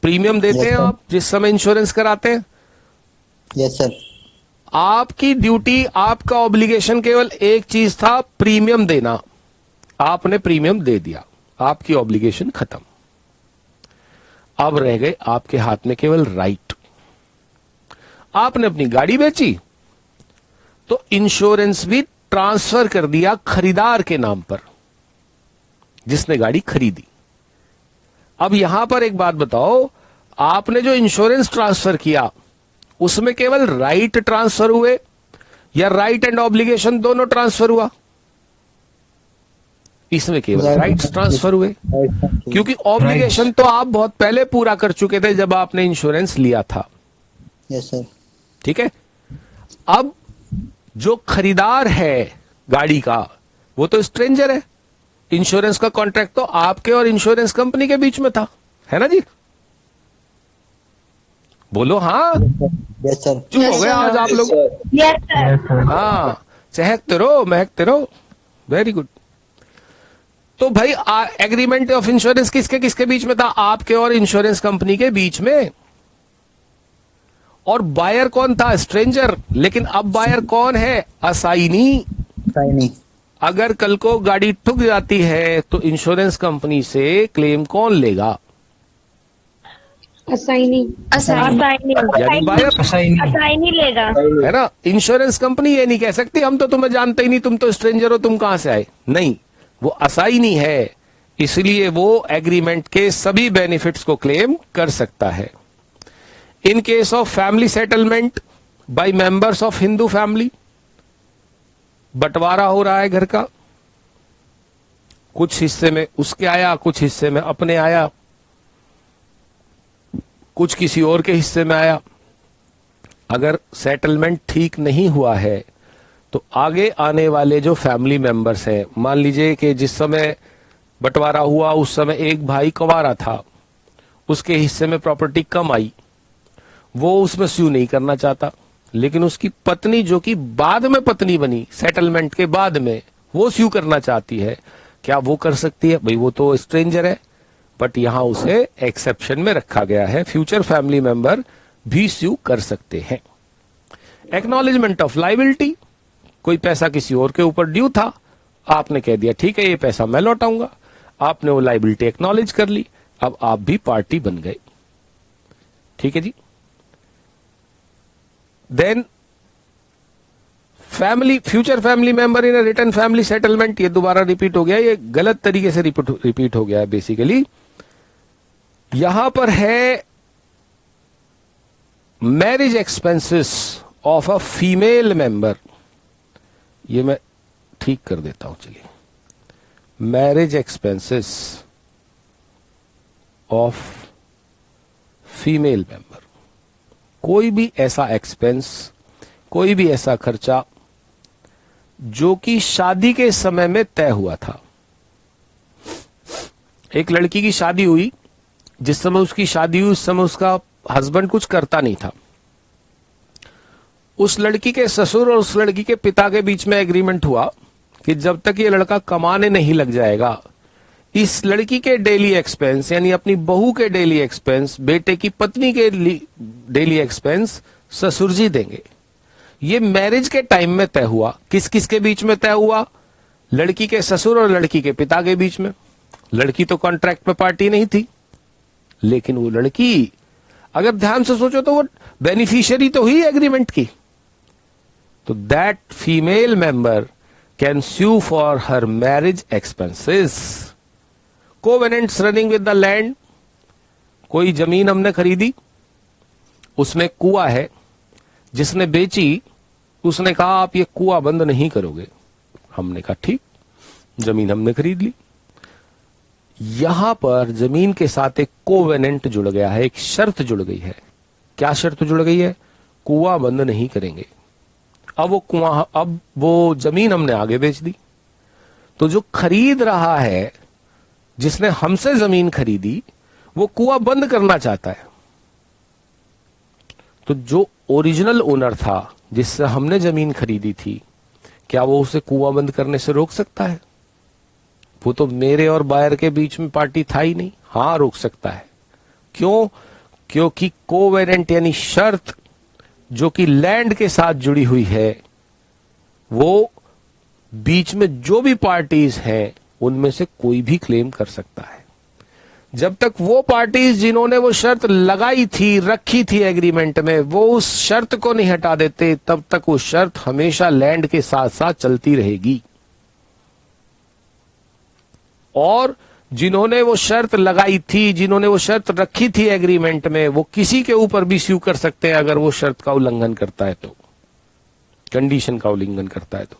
प्रीमियम देते हैं आप जिस समय इंश्योरेंस कराते हैं। Yes sir. आपकी ड्यूटी, आपका ऑब्लिगेशन केवल एक चीज था, प्रीमियम देना। आपने प्रीमियम दे दिया, आपकी ऑब्लिगेशन खत्म। अब रह गए आपके हाथ में केवल राइट। आपने अपनी गाड़ी बेची तो इंश्योरेंस भी ट्रांसफर कर दिया खरीदार के नाम पर, जिसने गाड़ी खरीदी। अब यहां पर एक बात बताओ, आपने जो इंश्योरेंस ट्रांसफर किया उसमें केवल राइट ट्रांसफर हुए या राइट एंड ऑब्लिगेशन दोनों ट्रांसफर हुआ? इसमें केवल राइट्स ट्रांसफर हुए, क्योंकि ऑब्लिगेशन तो आप बहुत पहले पूरा कर चुके थे जब आपने इंश्योरेंस लिया था। Yes sir. ठीक है। अब जो खरीदार है गाड़ी का वो तो स्ट्रेंजर है। इंश्योरेंस का कॉन्ट्रैक्ट तो आपके और इंश्योरेंस कंपनी के बीच में था, है ना जी? बोलो हाँ। Yes sir. चुप हो गए आज आप लोग। Yes sir. हाँ, चहकते रहो, महकते रहो। Very good. तो भाई एग्रीमेंट ऑफ इंश्योरेंस किसके किसके बीच में था? आपके और इंश्योरेंस कंपनी के बीच में। और बायर कौन था? स्ट्रेंजर। लेकिन अब बायर कौन है? असाइनी। साइनी। अगर कल को गाड़ी ठुक जाती है तो इंश्योरेंस कंपनी से क्लेम कौन लेगा? असाइनी। यानी बायर, असाइनी लेगा, है ना? इंश्योरेंस कंपनी ये नहीं कह सकती हम तो तुम्हें जानते ही नहीं, तुम तो स्ट्रेंजर हो, तुम कहां से आए। नहीं, वो असाइनी है, इसलिए वो एग्रीमेंट के सभी बेनिफिट्स को क्लेम कर सकता है। In case of family settlement by members of Hindu family, बंटवारा हो रहा है घर का, कुछ हिस्से में उसके आया, कुछ हिस्से में अपने आया, कुछ किसी और के हिस्से में आया। अगर सेटलमेंट ठीक नहीं हुआ है तो आगे आने वाले जो फैमिली मेंबर्स हैं, मान लीजिए कि जिस समय बंटवारा हुआ उस समय एक भाई कुंवारा था, उसके हिस्से में प्रॉपर्टी कम आई, वो उसमें स्यू नहीं करना चाहता, लेकिन उसकी पत्नी जो कि बाद में पत्नी बनी सेटलमेंट के बाद में, वो स्यू करना चाहती है। क्या वो कर सकती है? भाई वो तो स्ट्रेंजर है, बट यहां उसे एक्सेप्शन में रखा गया है, फ्यूचर फैमिली मेंबर भी स्यू कर सकते हैं। एक्नॉलेजमेंट ऑफ लायबिलिटी, कोई पैसा किसी और के ऊपर ड्यू था, आपने कह दिया ठीक है ये पैसा मैं लौटाऊंगा, आपने वो लायबिलिटी एक्नॉलेज कर ली, अब आप भी पार्टी बन गए। ठीक है जी। Then family, future family member in return family settlement, ये दोबारा रिपीट हो गया, ये गलत तरीके से रिपीट हो गया है बेसिकली। यहां पर है marriage expenses of a female member, ये मैं ठीक कर देता हूं, चलिए। Marriage expenses of female member, कोई भी ऐसा एक्सपेंस, कोई भी ऐसा खर्चा जो कि शादी के समय में तय हुआ था। एक लड़की की शादी हुई, जिस समय उसकी शादी हुई उस समय उसका हस्बैंड कुछ करता नहीं था। उस लड़की के ससुर और उस लड़की के पिता के बीच में एग्रीमेंट हुआ कि जब तक ये लड़का कमाने नहीं लग जाएगा, इस लड़की के डेली एक्सपेंस, यानी अपनी बहू के डेली एक्सपेंस, बेटे की पत्नी के डेली एक्सपेंस ससुर जी देंगे। ये मैरिज के टाइम में तय हुआ। किस किस के बीच में तय हुआ? लड़की के ससुर और लड़की के पिता के बीच में। लड़की तो कॉन्ट्रैक्ट पे पार्टी नहीं थी, लेकिन वो लड़की अगर ध्यान से सोचो तो वो बेनिफिशियरी तो हुई एग्रीमेंट की। तो that female member can sue for her marriage expenses. Covenants running with the land, कोई जमीन हमने खरीदी, उसमें कुआं है, जिसने बेची उसने कहा आप ये कुआं बंद नहीं करोगे। हमने कहा ठीक, जमीन हमने खरीद ली। यहां पर जमीन के साथ एक कोवेनेंट जुड़ गया है, एक शर्त जुड़ गई है। क्या शर्त जुड़ गई है? कुआं बंद नहीं करेंगे। अब वो जमीन हमने आगे बेच दी, तो जो खरीद रहा है, जिसने हमसे जमीन खरीदी, वो कुआं बंद करना चाहता है। तो जो ओरिजिनल ओनर था, जिससे हमने जमीन खरीदी थी, क्या वो उसे कुआं बंद करने से रोक सकता है? वो तो मेरे और बायर के बीच में पार्टी था ही नहीं। हाँ, रोक सकता है। क्यों? क्योंकि कोवेनेंट यानी शर्त जो कि लैंड के साथ जुड़ी हुई है, वो बीच में जो भी पार्टीज हैं उनमें से कोई भी क्लेम कर सकता है। जब तक वो पार्टीज जिन्होंने वो शर्त लगाई थी, रखी थी एग्रीमेंट में, वो उस शर्त को नहीं हटा देते, तब तक वो शर्त हमेशा लैंड के साथ साथ चलती रहेगी। और जिन्होंने वो शर्त लगाई थी, जिन्होंने वो शर्त रखी थी एग्रीमेंट में, वो किसी के ऊपर भी स्यू कर सकते हैं अगर वो शर्त का उल्लंघन करता है तो, कंडीशन का उल्लंघन करता है तो।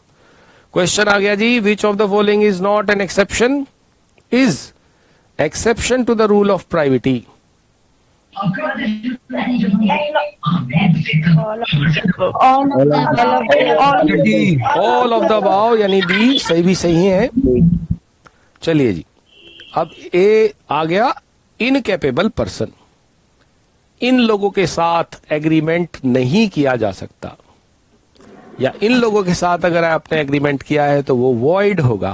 क्वेश्चन आ गया जी, which of the following is not an exception? Is exception to the rule of privity? All of the above यानी डी सही भी सही है। चलिए जी, अब ए आ गया, इनकैपेबल पर्सन। इन लोगों के साथ एग्रीमेंट नहीं किया जा सकता, या इन लोगों के साथ अगर आपने एग्रीमेंट किया है तो वो वॉइड होगा।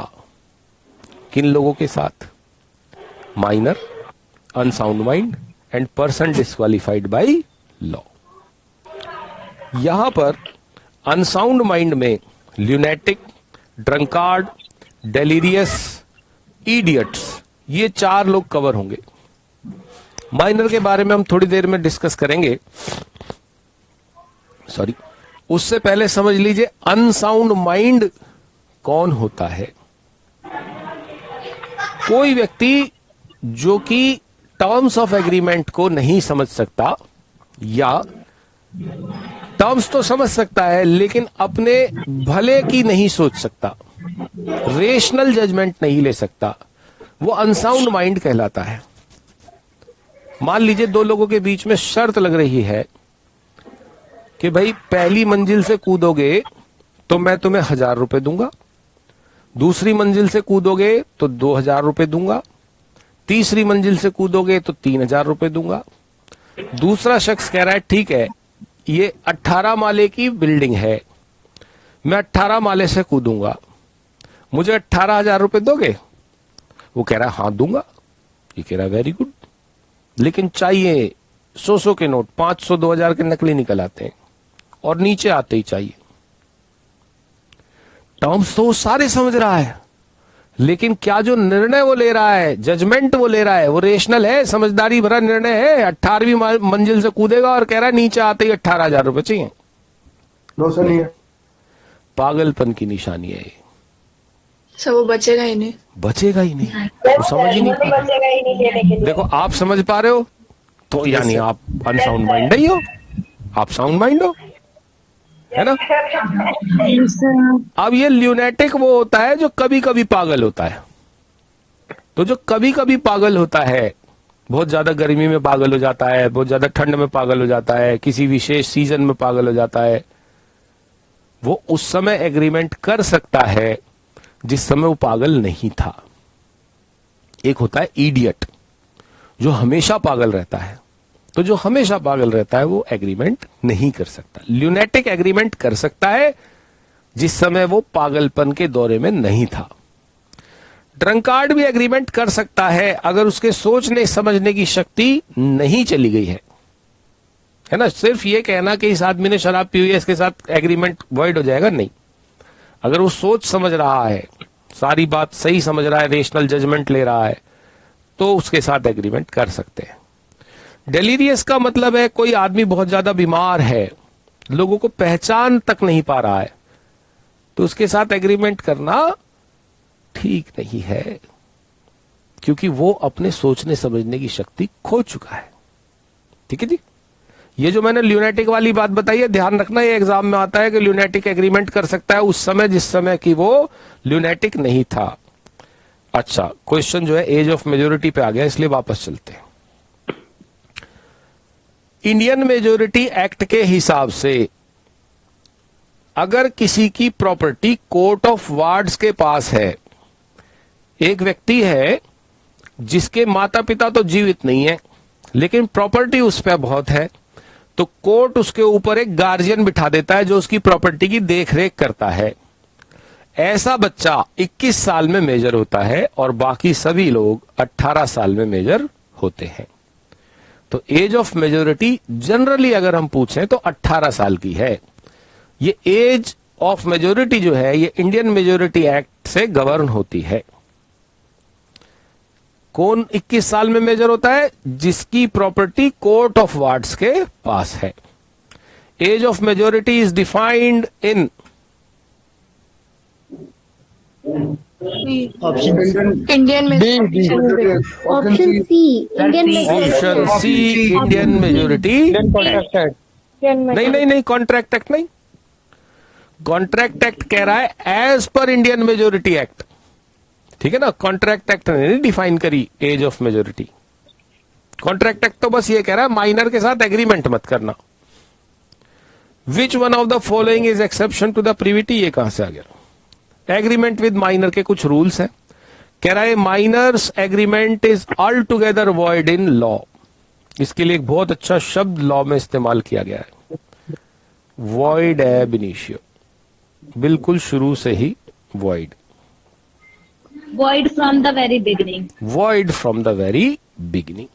किन लोगों के साथ? Minor, unsound mind and person disqualified by law. यहां पर अनसाउंड माइंड में ल्यूनेटिक, ड्रंकार्ड, डेलीरियस, इडियट्स, ये 4 लोग कवर होंगे। माइनर के बारे में हम थोड़ी देर में डिस्कस करेंगे, सॉरी, उससे पहले समझ लीजिए अनसाउंड माइंड कौन होता है। कोई व्यक्ति जो कि टर्म्स ऑफ एग्रीमेंट को नहीं समझ सकता, या टर्म्स तो समझ सकता है लेकिन अपने भले की नहीं सोच सकता, रेशनल जजमेंट नहीं ले सकता, वो अनसाउंड माइंड कहलाता है। मान लीजिए 2 लोगों के बीच में शर्त लग रही है कि भाई पहली मंजिल से कूदोगे तो मैं तुम्हें 1000 रुपए दूंगा, दूसरी मंजिल से कूदोगे तो 2000 रुपए दूंगा, तीसरी मंजिल से कूदोगे तो 3000 रुपए दूंगा। दूसरा शख्स कह रहा है ठीक है, ये 18 माले की बिल्डिंग है, मैं 18 माले से कूदूंगा, मुझे 18,000 रुपए दोगे? वो कह रहा है हाँ दूंगा। ये कह रहा है वेरी गुड, लेकिन चाहिए 100 के नोट, 500 2000 के नकली निकल आते हैं, और नीचे आते ही चाहिए। टर्म्स तो सारे समझ रहा है, लेकिन क्या जो निर्णय वो ले रहा है, जजमेंट वो ले रहा है, वो रेशनल है, समझदारी भरा निर्णय है? 18वीं मंजिल से कूदेगा और कह रहा है नीचे आते ही 18,000 रुपए चाहिए। नो सर, नहीं है। पागलपन की निशानी है ये। सर वो बचेगा ही नहीं, बचेगा ही नहीं, वो समझ ही नहीं पा रहे। बचेगा ही नहीं लेने के लिए। देखो, आप समझ पा रहे हो तो यानी आप अनसाउंड माइंड नहीं हो, आप साउंड माइंड हो, है ना? अब ये ल्यूनेटिक वो होता है जो कभी कभी पागल होता है। तो जो कभी कभी पागल होता है, बहुत ज्यादा गर्मी में पागल हो जाता है, बहुत ज्यादा ठंड में पागल हो जाता है, किसी विशेष सीजन में पागल हो जाता है, वो उस समय एग्रीमेंट कर सकता है जिस समय वो पागल नहीं था। एक होता है इडियट, जो हमेशा पागल रहता है। तो जो हमेशा पागल रहता है वो एग्रीमेंट नहीं कर सकता। ल्यूनेटिक एग्रीमेंट कर सकता है जिस समय वो पागलपन के दौरे में नहीं था। ड्रंकार्ड भी एग्रीमेंट कर सकता है अगर उसके सोचने समझने की शक्ति नहीं चली गई है ना? सिर्फ ये कहना कि इस आदमी ने शराब पी हुई है, इसके साथ एग्रीमेंट वॉइड हो जाएगा, नहीं। अगर वो सोच समझ रहा है, सारी बात सही समझ रहा है, रेशनल जजमेंट ले रहा है, तो उसके साथ एग्रीमेंट कर सकते हैं। डेलीरियस का मतलब है कोई आदमी बहुत ज्यादा बीमार है, लोगों को पहचान तक नहीं पा रहा है, तो उसके साथ एग्रीमेंट करना ठीक नहीं है, क्योंकि वो अपने सोचने समझने की शक्ति खो चुका है। ठीक है जी। ये जो मैंने ल्यूनेटिक वाली बात बताई है, ध्यान रखना, ये एग्जाम में आता है कि ल्यूनेटिक एग्रीमेंट कर सकता है उस समय जिस समय की वो ल्यूनेटिक नहीं था। अच्छा, क्वेश्चन जो है एज ऑफ मेजोरिटी पे आ गया, इसलिए वापस चलते हैं। इंडियन मेजोरिटी एक्ट के हिसाब से अगर किसी की प्रॉपर्टी कोर्ट ऑफ वार्ड्स के पास है, एक व्यक्ति है जिसके माता पिता तो जीवित नहीं है लेकिन प्रॉपर्टी उस पर बहुत है, तो कोर्ट उसके ऊपर एक गार्जियन बिठा देता है जो उसकी प्रॉपर्टी की देखरेख करता है। ऐसा बच्चा 21 साल में मेजर होता है और बाकी सभी लोग 18 साल में मेजर होते हैं। तो एज ऑफ मेजोरिटी जनरली अगर हम पूछें तो 18 साल की है। ये एज ऑफ मेजोरिटी जो है ये इंडियन मेजोरिटी एक्ट से गवर्न होती है। कौन 21 साल में मेजर होता है? जिसकी प्रॉपर्टी कोर्ट ऑफ वार्ड्स के पास है। Age of majority is defined in Indian में option C Indian option C Indian majority. नहीं, कॉन्ट्रैक्ट एक्ट नहीं। कॉन्ट्रैक्ट एक्ट कह रहा है as per Indian majority act, ठीक है ना। कॉन्ट्रैक्ट एक्ट ने डिफाइन करी age of majority. Contract act तो बस ये कह रहा है माइनर के साथ एग्रीमेंट मत करना। Which one of the following is exception to the privity, ये कहां से आ गया? एग्रीमेंट विद माइनर के कुछ रूल्स हैं। कह रहा है minor's agreement is all together void in law. इसके लिए एक बहुत अच्छा शब्द लॉ में इस्तेमाल किया गया है, वॉइड एब इनिशियो, बिल्कुल शुरू से ही void. void from the very beginning. Void from the very beginning.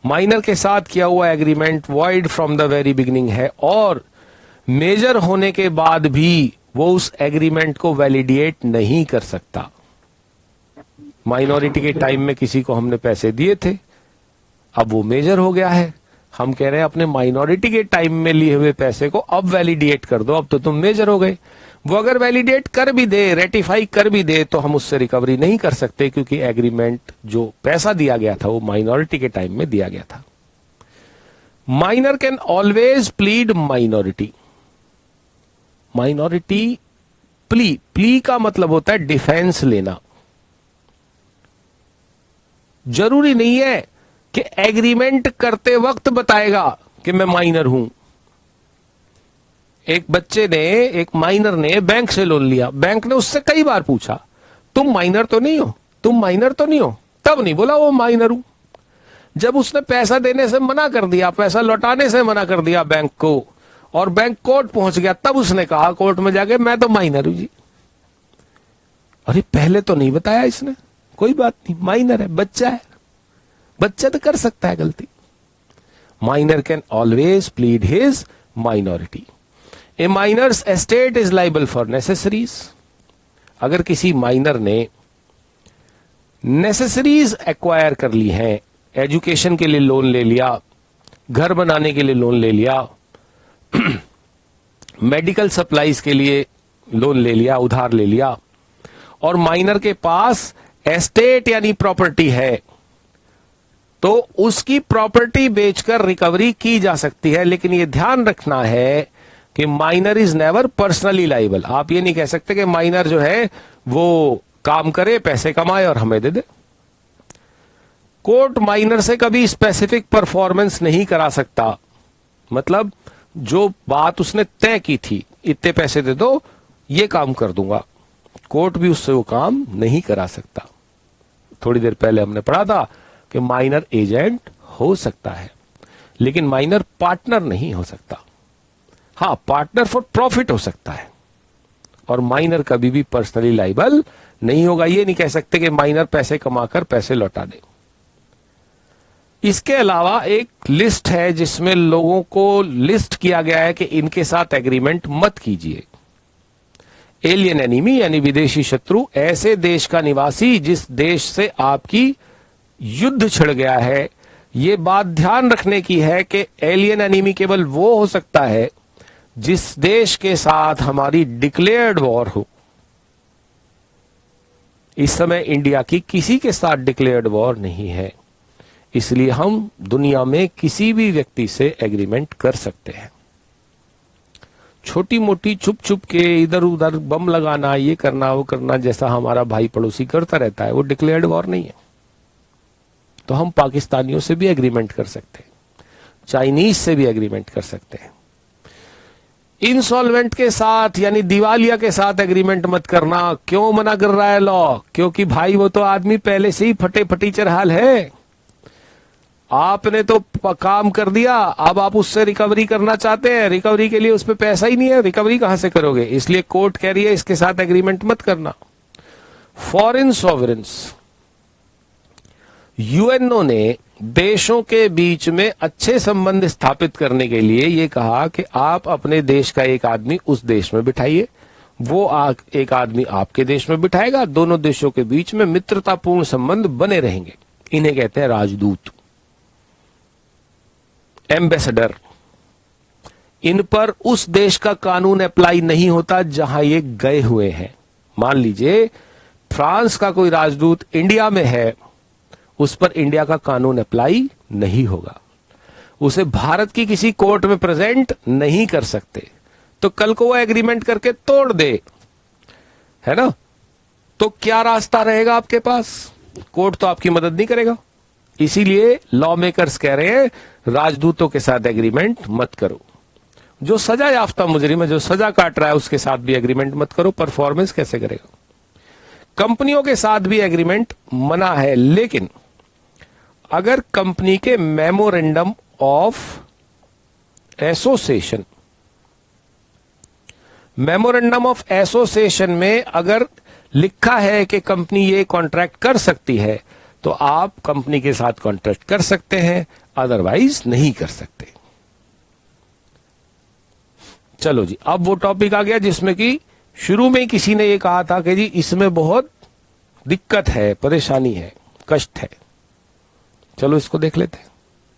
Minor के साथ किया हुआ agreement void from the very beginning है और मेजर होने के बाद भी वो उस एग्रीमेंट को वैलिडेट नहीं कर सकता। माइनॉरिटी के टाइम में किसी को हमने पैसे दिए थे, अब वो मेजर हो गया है, हम कह रहे हैं अपने माइनॉरिटी के टाइम में लिए हुए पैसे को अब वैलिडेट कर दो, अब तो तुम मेजर हो गए। वो अगर वैलिडेट कर भी दे, रेटिफाई कर भी दे, तो हम उससे रिकवरी नहीं कर सकते, क्योंकि एग्रीमेंट जो पैसा दिया गया था वो माइनॉरिटी के टाइम में दिया गया था। Minor can always plead minority. Minority plea का मतलब होता है डिफेंस लेना। जरूरी नहीं है कि एग्रीमेंट करते वक्त बताएगा कि मैं माइनर हूं। एक बच्चे ने, एक माइनर ने बैंक से लोन लिया, बैंक ने उससे कई बार पूछा तुम माइनर तो नहीं हो, तुम माइनर तो नहीं हो, तब नहीं बोला वो माइनर हूं। जब उसने पैसा देने से मना कर दिया, पैसा लौटाने से मना कर दिया बैंक को, और बैंक कोर्ट पहुंच गया, तब उसने कहा कोर्ट में जाके मैं तो माइनर हूं जी। अरे पहले तो नहीं बताया इसने, कोई बात नहीं, माइनर है, बच्चा है, बच्चा तो कर सकता है गलती। Minor can always plead his minority. A minor's estate is liable for necessaries. अगर किसी माइनर ने नेसेसरीज एक्वायर कर ली हैं, एजुकेशन के लिए लोन ले लिया, घर बनाने के लिए लोन ले लिया, मेडिकल सप्लाईज के लिए लोन ले लिया, उधार ले लिया, और माइनर के पास एस्टेट यानी प्रॉपर्टी है, तो उसकी प्रॉपर्टी बेचकर रिकवरी की जा सकती है। लेकिन यह ध्यान रखना है कि minor is never personally liable. आप ये नहीं कह सकते कि माइनर जो है वो काम करे, पैसे कमाए और हमें दे दे। कोर्ट माइनर से कभी स्पेसिफिक परफॉर्मेंस नहीं करा सकता। मतलब जो बात उसने तय की थी, इतने पैसे दे दो, ये काम कर दूंगा, कोर्ट भी उससे वो काम नहीं करा सकता। थोड़ी देर पहले हमने पढ़ा था कि माइनर एजेंट हो सकता है, लेकिन माइनर पार्टनर नहीं हो सकता। हाँ, पार्टनर फॉर प्रॉफिट हो सकता है, और माइनर कभी भी पर्सनली लाइबल नहीं होगा। ये नहीं कह सकते कि माइनर पैसे कमाकर पैसे लौटा दे। इसके अलावा एक लिस्ट है जिसमें लोगों को लिस्ट किया गया है कि इनके साथ एग्रीमेंट मत कीजिए। एलियन एनिमी यानी विदेशी शत्रु, ऐसे देश का निवासी जिस देश से आपकी युद्ध छिड़ गया है, ये बात ध्यान रखने की है कि एलियन एनिमी केवल वो हो सकता है जिस देश के साथ हमारी डिक्लेयर्ड वॉर हो। इस समय इंडिया की किसी के साथ डिक्लेयर्ड वॉर नहीं है, इसलिए हम दुनिया में किसी भी व्यक्ति से एग्रीमेंट कर सकते हैं। छोटी मोटी छुप छुप के इधर उधर बम लगाना, ये करना वो करना, जैसा हमारा भाई पड़ोसी करता रहता है, वो डिक्लेयर्ड वॉर नहीं है। तो हम पाकिस्तानियों से भी एग्रीमेंट कर सकते हैं, चाइनीज से भी एग्रीमेंट कर सकते हैं। इंसॉल्वेंट के साथ यानी दिवालिया के साथ एग्रीमेंट मत करना। क्यों मना कर रहा है लॉ? क्योंकि भाई वो तो आदमी पहले से ही फटे फटीचर हाल है। आपने तो काम कर दिया, अब आप उससे रिकवरी करना चाहते हैं, रिकवरी के लिए उस पर पैसा ही नहीं है, रिकवरी कहां से करोगे? इसलिए कोर्ट कह रही है इसके साथ एग्रीमेंट मत करना। फॉरेन सॉवरेंस, यूएनओ ने देशों के बीच में अच्छे संबंध स्थापित करने के लिए ये कहा कि आप अपने देश का एक आदमी उस देश में बिठाइए, वो एक आदमी आपके देश में बिठाएगा, दोनों देशों के बीच में मित्रतापूर्ण संबंध बने रहेंगे। इन्हें कहते हैं राजदूत, एम्बेसडर। इन पर उस देश का कानून अप्लाई नहीं होता जहां ये गए हुए हैं। मान लीजिए फ्रांस का कोई राजदूत इंडिया में है, उस पर इंडिया का कानून अप्लाई नहीं होगा, उसे भारत की किसी कोर्ट में प्रेजेंट नहीं कर सकते। तो कल को वो एग्रीमेंट करके तोड़ दे, है ना, तो क्या रास्ता रहेगा आपके पास? कोर्ट तो आपकी मदद नहीं करेगा। इसीलिए लॉ मेकर्स कह रहे हैं राजदूतों के साथ एग्रीमेंट मत करो। जो सजा याफ्ता मुजरिम है, जो सजा काट रहा है, उसके साथ भी एग्रीमेंट मत करो। परफॉर्मेंस कैसे करेगा? कंपनियों के साथ भी एग्रीमेंट मना है, लेकिन अगर कंपनी के memorandum of association, memorandum of association में अगर लिखा है कि कंपनी ये कॉन्ट्रैक्ट कर सकती है, तो आप कंपनी के साथ कॉन्ट्रैक्ट कर सकते हैं, अदरवाइज नहीं कर सकते। चलो जी, अब वो टॉपिक आ गया जिसमें कि शुरू में किसी ने ये कहा था कि जी इसमें बहुत दिक्कत है, परेशानी है, कष्ट है। चलो इसको देख लेते हैं।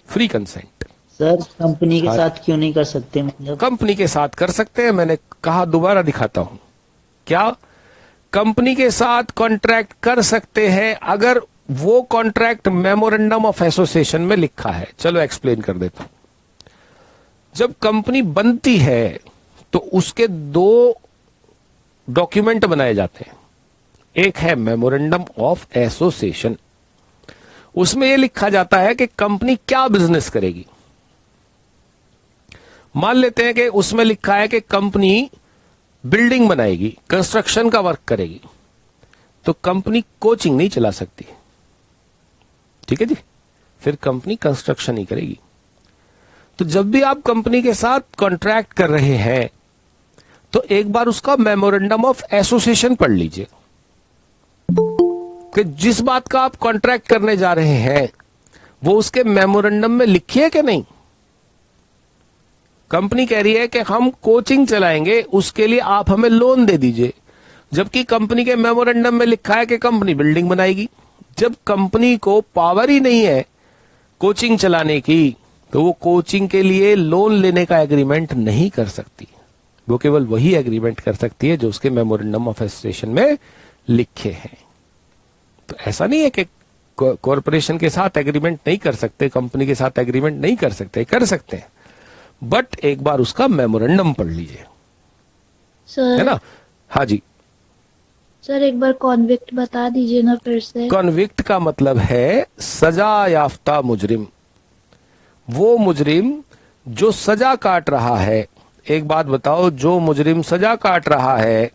फ्री कंसेंट सर कंपनी के साथ क्यों नहीं कर सकते? मतलब कंपनी के साथ कर सकते हैं, मैंने कहा, दोबारा दिखाता हूं। क्या कंपनी के साथ कॉन्ट्रैक्ट कर सकते हैं अगर वो कॉन्ट्रैक्ट मेमोरेंडम ऑफ एसोसिएशन में लिखा है? चलो एक्सप्लेन कर देता हूं। जब कंपनी बनती है तो उसके दो डॉक्यूमेंट बनाए जाते हैं। एक है मेमोरेंडम ऑफ एसोसिएशन, उसमें यह लिखा जाता है कि कंपनी क्या बिजनेस करेगी। मान लेते हैं कि उसमें लिखा है कि कंपनी बिल्डिंग बनाएगी, कंस्ट्रक्शन का वर्क करेगी, तो कंपनी कोचिंग नहीं चला सकती, ठीक है जी, फिर कंपनी कंस्ट्रक्शन ही करेगी। तो जब भी आप कंपनी के साथ कॉन्ट्रैक्ट कर रहे हैं तो एक बार उसका मेमोरेंडम ऑफ एसोसिएशन पढ़ लीजिए कि जिस बात का आप कॉन्ट्रैक्ट करने जा रहे हैं वो उसके मेमोरेंडम में लिखी है कि नहीं। कंपनी कह रही है कि हम कोचिंग चलाएंगे, उसके लिए आप हमें लोन दे दीजिए, जबकि कंपनी के मेमोरेंडम में लिखा है कि कंपनी बिल्डिंग बनाएगी। जब कंपनी को पावर ही नहीं है कोचिंग चलाने की, तो वो कोचिंग के लिए लोन लेने का एग्रीमेंट नहीं कर सकती। वो केवल वही एग्रीमेंट कर सकती है जो उसके मेमोरेंडम ऑफ एसोसिएशन में लिखे हैं। तो ऐसा नहीं है कि कॉरपोरेशन के साथ एग्रीमेंट नहीं कर सकते, कंपनी के साथ एग्रीमेंट नहीं कर सकते, कर सकते हैं, बट एक बार उसका मेमोरेंडम पढ़ लीजिए, सर है ना। हाँ जी सर, एक बार कॉन्विक्ट बता दीजिए ना फिर से। कॉन्विक्ट का मतलब है सजा याफ्ता मुजरिम, वो मुजरिम जो सजा काट रहा है। एक बात बताओ, जो मुजरिम सजा काट रहा है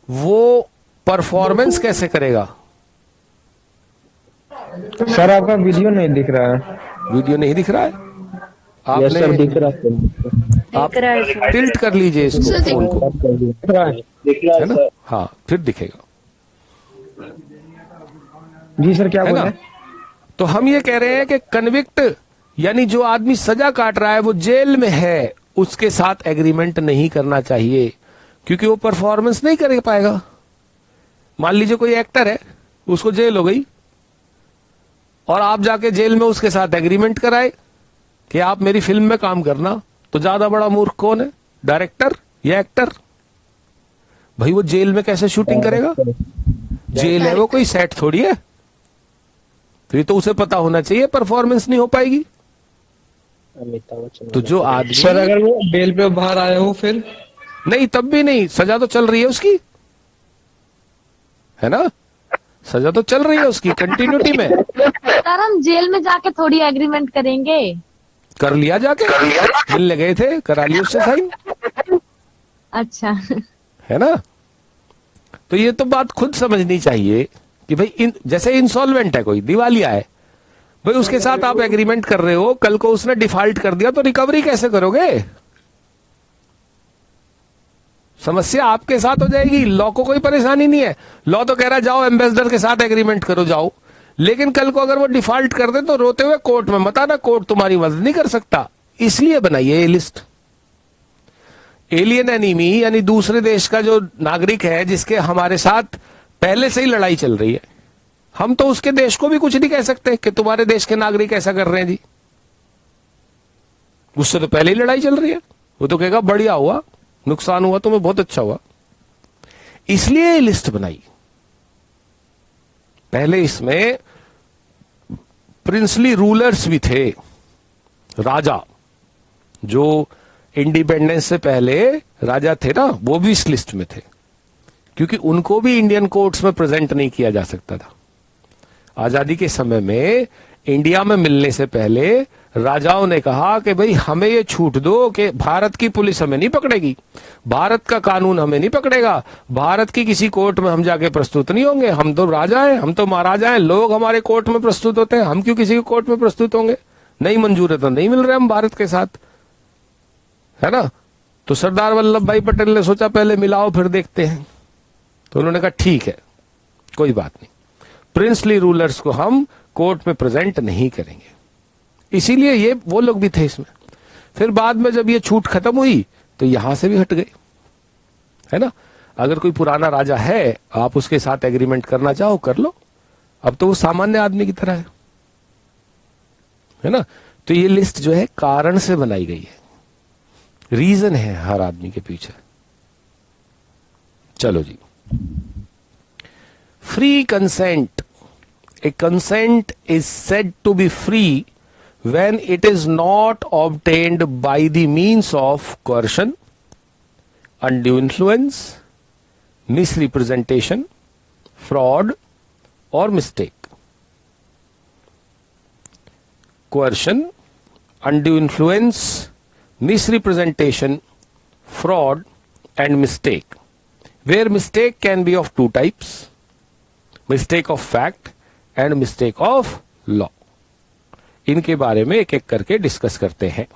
वो परफॉर्मेंस कैसे करेगा? सर आपका वीडियो नहीं दिख रहा है। वीडियो नहीं दिख रहा है? यस सर, आपने दिख रहा है। आप टिल्ट कर लीजिए इसको, फोन को, है ना। हाँ, फिर दिखेगा। जी सर, क्या है बोल ना। रहे हैं? तो हम ये कह रहे हैं कि कन्विक्ट यानी जो आदमी सजा काट रहा है, वो जेल में है, उसके साथ एग्रीमेंट नहीं करना चाहिए, क्योंकि वो परफॉर्मेंस नहीं कर पाएगा। मान लीजिए कोई एक्टर है, उसको जेल हो गई, और आप जाके जेल में उसके साथ एग्रीमेंट कराए कि आप मेरी फिल्म में काम करना, तो ज्यादा बड़ा मूर्ख कौन है, डायरेक्टर या एक्टर? भाई वो जेल में कैसे शूटिंग करेगा? जेल है वो, कोई सेट थोड़ी है। तो ये तो उसे पता होना चाहिए परफॉर्मेंस नहीं हो पाएगी। तो जो आदमी, सर अगर वो बेल पे बाहर आए हो फिर? नहीं तब भी नहीं, सजा तो चल रही है उसकी, है ना, सजा तो चल रही है उसकी कंटिन्यूटी में। सर हम जेल में जाके थोड़ी एग्रीमेंट करेंगे। कर लिया जाके, मिलने गए थे, करा लिया उससे साइन, अच्छा। है ना। तो ये तो बात खुद समझनी चाहिए कि भाई जैसे इंसॉल्वेंट है, कोई दिवालिया है, भाई उसके साथ आप एग्रीमेंट कर रहे हो, कल को उसने डिफॉल्ट कर दिया तो रिकवरी कैसे करोगे? समस्या आपके साथ हो जाएगी। लॉ को कोई परेशानी नहीं है, लॉ तो कह रहा है जाओ एम्बेसडर के साथ एग्रीमेंट करो, जाओ। लेकिन कल को अगर वो डिफॉल्ट कर दे तो रोते हुए कोर्ट में मत आना, कोर्ट तुम्हारी मदद नहीं कर सकता। इसलिए बनाई है ये लिस्ट। एलियन एनिमी यानी दूसरे देश का जो नागरिक है जिसके हमारे साथ पहले से ही लड़ाई चल रही है, हम तो उसके देश को भी कुछ नहीं कह सकते कि तुम्हारे देश के नागरिक ऐसा कर रहे हैं जी, उससे तो पहले ही लड़ाई चल रही है। वो तो कहेगा बढ़िया हुआ, नुकसान हुआ तुम्हें, बहुत अच्छा हुआ। इसलिए ये लिस्ट बनाई। पहले इसमें प्रिंसली रूलर्स भी थे, राजा जो इंडिपेंडेंस से पहले राजा थे ना, वो भी इस लिस्ट में थे, क्योंकि उनको भी इंडियन कोर्ट्स में प्रेजेंट नहीं किया जा सकता था। आजादी के समय में इंडिया में मिलने से पहले राजाओं ने कहा कि भाई हमें ये छूट दो कि भारत की पुलिस हमें नहीं पकड़ेगी, भारत का कानून हमें नहीं पकड़ेगा, भारत की किसी कोर्ट में हम जाके प्रस्तुत नहीं होंगे, हम तो राजा हैं, हम तो महाराजा हैं, लोग हमारे कोर्ट में प्रस्तुत होते हैं, हम क्यों किसी के कोर्ट में प्रस्तुत होंगे? नहीं मंजूर है तो नहीं मिल रहे हम भारत के साथ, है ना। तो सरदार वल्लभ भाई पटेल ने सोचा पहले मिलाओ फिर देखते हैं, तो उन्होंने कहा ठीक है कोई बात नहीं, प्रिंसली रूलर्स को हम कोर्ट में प्रेजेंट नहीं करेंगे। इसीलिए ये वो लोग भी थे इसमें। फिर बाद में जब ये छूट खत्म हुई तो यहां से भी हट गए, है ना। अगर कोई पुराना राजा है, आप उसके साथ एग्रीमेंट करना चाहो कर लो, अब तो वो सामान्य आदमी की तरह है ना। तो ये लिस्ट जो है कारण से बनाई गई है, रीजन है हर आदमी के पीछे। चलो जी, free consent. A consent is said to be free when it is not obtained by the means of coercion, undue influence, misrepresentation, fraud, or mistake. Coercion, undue influence, misrepresentation, fraud, and mistake. Where mistake can be of two types: mistake of fact and mistake of law. इनके बारे में एक एक करके discuss करते हैं।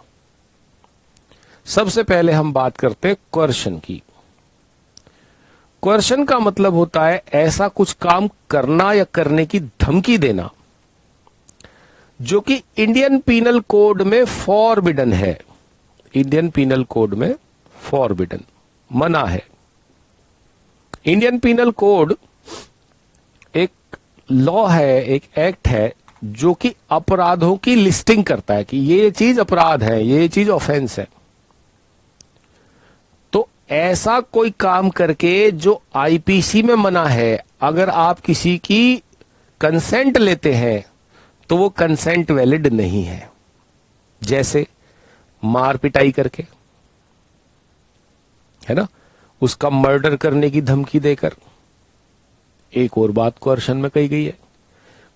सबसे पहले हम बात करते हैं कोर्शन की। कोर्शन का मतलब होता है ऐसा कुछ काम करना या करने की धमकी देना जो कि इंडियन पीनल कोड में फॉरबिडन है। इंडियन पीनल कोड में फॉरबिडन, मना है। इंडियन पीनल कोड एक लॉ है, एक एक्ट है जो कि अपराधों की लिस्टिंग करता है कि ये चीज अपराध है, ये चीज ऑफेंस है। तो ऐसा कोई काम करके जो आईपीसी में मना है, अगर आप किसी की कंसेंट लेते हैं तो वो कंसेंट वैलिड नहीं है। जैसे मार पिटाई करके, है ना, उसका मर्डर करने की धमकी देकर। एक और बात कोर्शन में कही गई है,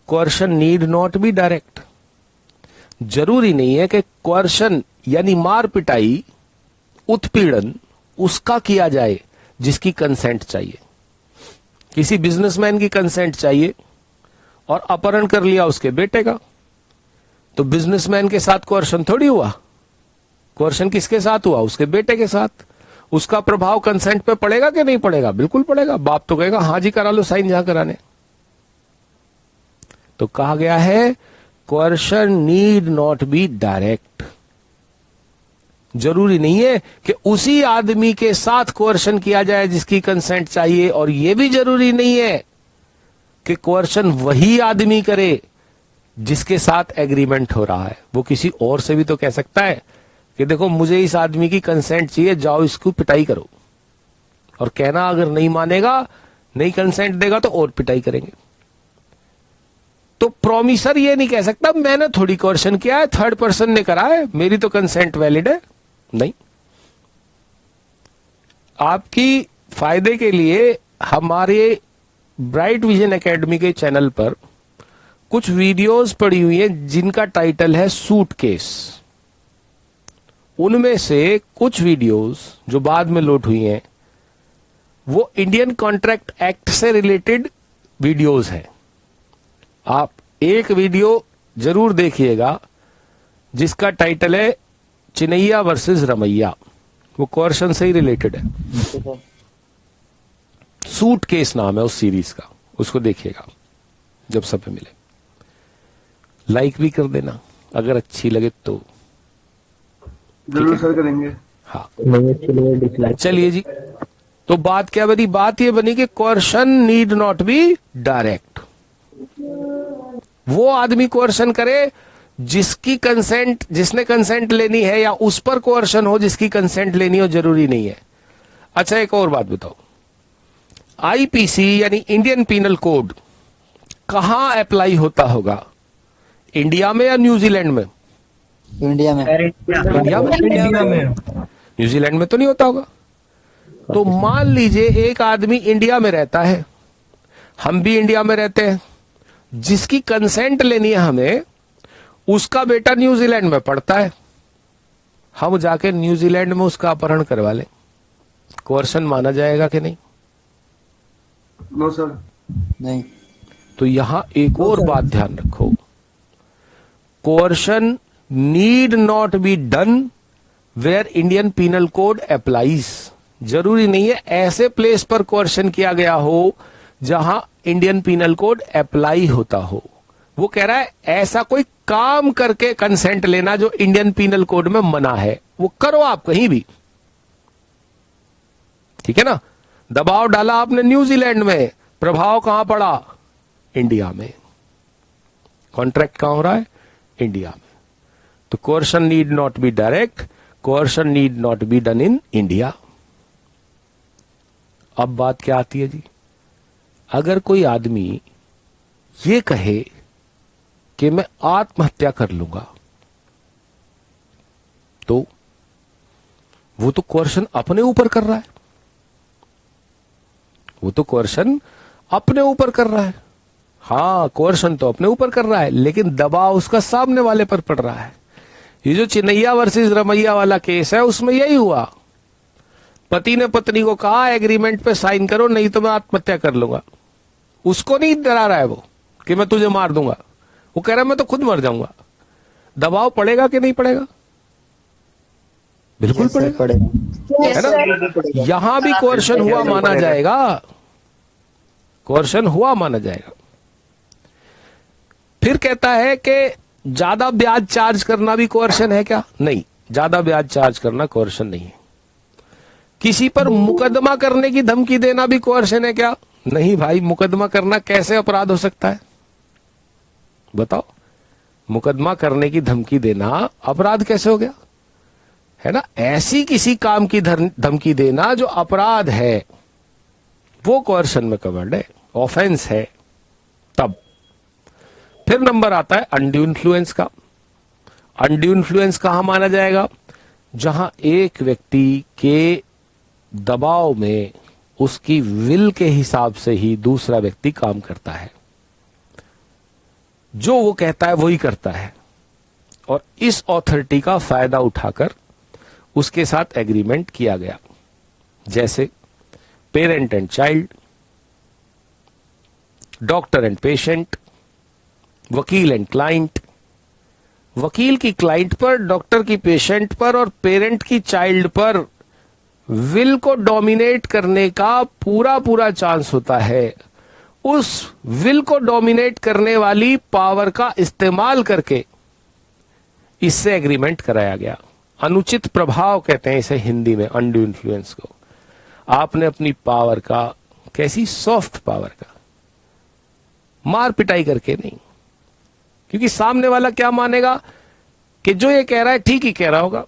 coercion need not B direct. जरूरी नहीं है कि कोर्शन यानी मार पिटाई, उत्पीड़न उसका किया जाए जिसकी कंसेंट चाहिए। किसी बिजनेसमैन की कंसेंट चाहिए और अपहरण कर लिया उसके बेटे का, तो बिजनेसमैन के साथ कोर्शन थोड़ी हुआ। कोर्शन किसके साथ हुआ? उसके बेटे के साथ। उसका प्रभाव कंसेंट पे पड़ेगा कि नहीं पड़ेगा? बिल्कुल पड़ेगा। बाप तो कहेगा हाँ जी करा लो साइन जहां कराने। तो कहा गया है coercion need not B direct. जरूरी नहीं है कि उसी आदमी के साथ कोर्शन किया जाए जिसकी कंसेंट चाहिए, और यह भी जरूरी नहीं है कि कोर्शन वही आदमी करे जिसके साथ एग्रीमेंट हो रहा है वो किसी और से भी तो कह सकता है कि देखो मुझे इस आदमी की कंसेंट चाहिए, जाओ इसको पिटाई करो। और कहना अगर नहीं मानेगा, नहीं कंसेंट देगा तो और पिटाई करेंगे। तो प्रोमिसर ये नहीं कह सकता मैंने थोड़ी कोर्शन किया है, थर्ड पर्सन ने करा है, मेरी तो कंसेंट वैलिड है। नहीं, आपकी फायदे के लिए हमारे ब्राइट विजन एकेडमी के चैनल पर कुछ वीडियोस पड़ी हुई हैं जिनका टाइटल है सूटकेस। उनमें से कुछ वीडियोस जो बाद में लोड हुई हैं वो इंडियन कॉन्ट्रैक्ट एक्ट से रिलेटेड वीडियोस हैं। आप एक वीडियो जरूर देखिएगा जिसका टाइटल है चिनैया वर्सेस रमैया, वो कोर्शन से ही रिलेटेड है। सूटकेस नाम है उस सीरीज का, उसको देखिएगा जब समय मिले। लाइक भी कर देना अगर अच्छी लगे तो। जरूर सर करेंगे। हाँ, चलिए जी। तो बात क्या बनी? बात ये बनी कि coercion need not B direct. वो आदमी कोर्शन करे जिसकी कंसेंट, जिसने कंसेंट लेनी है, या उस पर कोर्शन हो जिसकी कंसेंट लेनी हो, जरूरी नहीं है। अच्छा, एक और बात बताओ, आईपीसी यानी इंडियन पीनल कोड कहां अप्लाई होता होगा? इंडिया में या न्यूजीलैंड में? इंडिया में। इंडिया में। न्यूजीलैंड में तो नहीं होता होगा। तो मान लीजिए एक आदमी इंडिया में रहता है, हम भी इंडिया में रहते हैं, जिसकी कंसेंट लेनी है हमें, उसका बेटा न्यूजीलैंड में पढ़ता है, हम जाके न्यूजीलैंड में उसका अपहरण करवा लें, कोर्शन माना जाएगा कि नहीं? No sir. नहीं। तो यहां एक और बात ध्यान रखो, coercion need not be done where Indian Penal Code applies. जरूरी नहीं है ऐसे प्लेस पर कोर्शन किया गया हो जहां इंडियन पीनल कोड अप्लाई होता हो। वो कह रहा है ऐसा कोई काम करके कंसेंट लेना जो इंडियन पीनल कोड में मना है, वो करो आप कहीं भी, ठीक है ना? दबाव डाला आपने न्यूजीलैंड में, प्रभाव कहां पड़ा? इंडिया में। कॉन्ट्रैक्ट कहां हो रहा है? इंडिया में। तो coercion need not B direct, coercion need not be done in India. अब बात क्या आती है जी? अगर कोई आदमी ये कहे कि मैं आत्महत्या कर लूंगा, तो वो तो कोर्शन अपने ऊपर कर रहा है, वो तो कोर्शन अपने ऊपर कर रहा है। हाँ, कोर्शन तो अपने ऊपर कर रहा है, लेकिन दबाव उसका सामने वाले पर पड़ रहा है। ये जो चिनैया वर्सेस रमैया वाला केस है, उसमें यही हुआ। पति ने पत्नी को कहा एग्रीमेंट पे साइन करो नहीं तो मैं आत्महत्या कर लूंगा। उसको नहीं डरा रहा है वो कि मैं तुझे मार दूंगा, वो कह रहा है मैं तो खुद मर जाऊंगा। दबाव पड़ेगा कि नहीं पड़ेगा? बिल्कुल पड़ेगा, है ना? यहां भी कोर्शन हुआ माना जाएगा, कोर्शन हुआ माना जाएगा। फिर कहता है कि ज्यादा ब्याज चार्ज करना भी कोर्शन है क्या? नहीं, ज्यादा ब्याज चार्ज करना कोर्शन नहीं है। किसी पर मुकदमा करने की धमकी देना भी कोर्शन है क्या? नहीं भाई, मुकदमा करना कैसे अपराध हो सकता है? बताओ, मुकदमा करने की धमकी देना अपराध कैसे हो गया? है ना? ऐसी किसी काम की धमकी देना जो अपराध है वो कोर्शन में कवर्ड है, ऑफेंस है। तब फिर नंबर आता है अनड्यू इन्फ्लुएंस का। अनड्यू इन्फ्लुएंस कहां माना जाएगा? जहां एक व्यक्ति के दबाव में उसकी विल के हिसाब से ही दूसरा व्यक्ति काम करता है, जो वो कहता है वही करता है, और इस ऑथोरिटी का फायदा उठाकर उसके साथ एग्रीमेंट किया गया। जैसे parent and child, doctor and patient, वकील एंड क्लाइंट, वकील की क्लाइंट पर, डॉक्टर की पेशेंट पर और पेरेंट की चाइल्ड पर विल को डोमिनेट करने का पूरा चांस होता है। उस विल को डोमिनेट करने वाली पावर का इस्तेमाल करके इससे एग्रीमेंट कराया गया। अनुचित प्रभाव कहते हैं इसे हिंदी में, अनड्यू इन्फ्लुएंस को। आपने अपनी पावर का, कैसी सॉफ्ट पावर का, मार पिटाई करके नहीं, क्योंकि सामने वाला क्या मानेगा कि जो ये कह रहा है ठीक ही कह रहा होगा।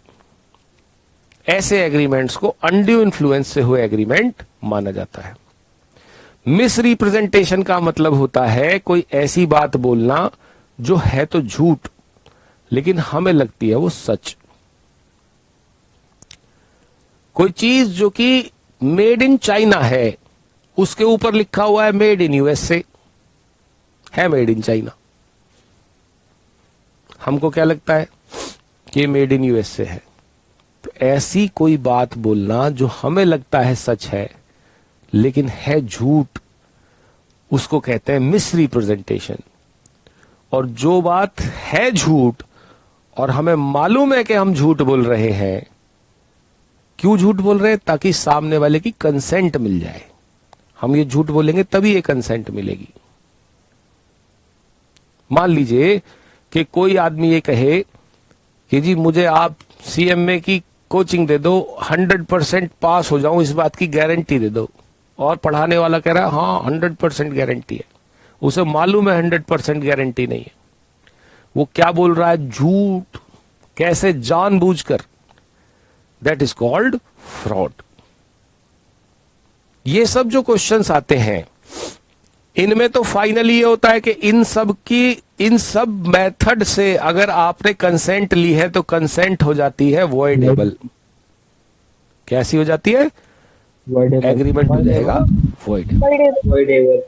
ऐसे एग्रीमेंट्स को अनड्यू इन्फ्लुएंस से हुए एग्रीमेंट माना जाता है। मिस रिप्रेजेंटेशन का मतलब होता है कोई ऐसी बात बोलना जो है तो झूठ लेकिन हमें लगती है वो सच। कोई चीज जो कि मेड इन चाइना है उसके ऊपर लिखा हुआ है मेड इन यूएसए, है मेड इन चाइना, हमको क्या लगता है कि मेड इन यूएसए है। तो ऐसी कोई बात बोलना जो हमें लगता है सच है लेकिन है झूठ, उसको कहते हैं मिस रिप्रेजेंटेशन। और जो बात है झूठ और हमें मालूम है कि हम झूठ बोल रहे हैं, क्यों झूठ बोल रहे हैं? ताकि सामने वाले की कंसेंट मिल जाए। हम ये झूठ बोलेंगे तभी ये कंसेंट मिलेगी। मान लीजिए कि कोई आदमी ये कहे कि जी मुझे आप सीएमए की कोचिंग दे दो, 100% पास हो जाऊं, इस बात की गारंटी दे दो। और पढ़ाने वाला कह रहा है हाँ 100% गारंटी है। उसे मालूम है 100% गारंटी नहीं है। वो क्या बोल रहा है? झूठ। कैसे? जानबूझकर। That is called fraud. ये सब जो क्वेश्चंस आते हैं इनमें तो फाइनली ये होता है कि इन सब मेथड से अगर आपने कंसेंट ली है तो कंसेंट हो जाती है वॉइडेबल। कैसी हो जाती है? एग्रीमेंट हो जाएगा वॉइडेबल।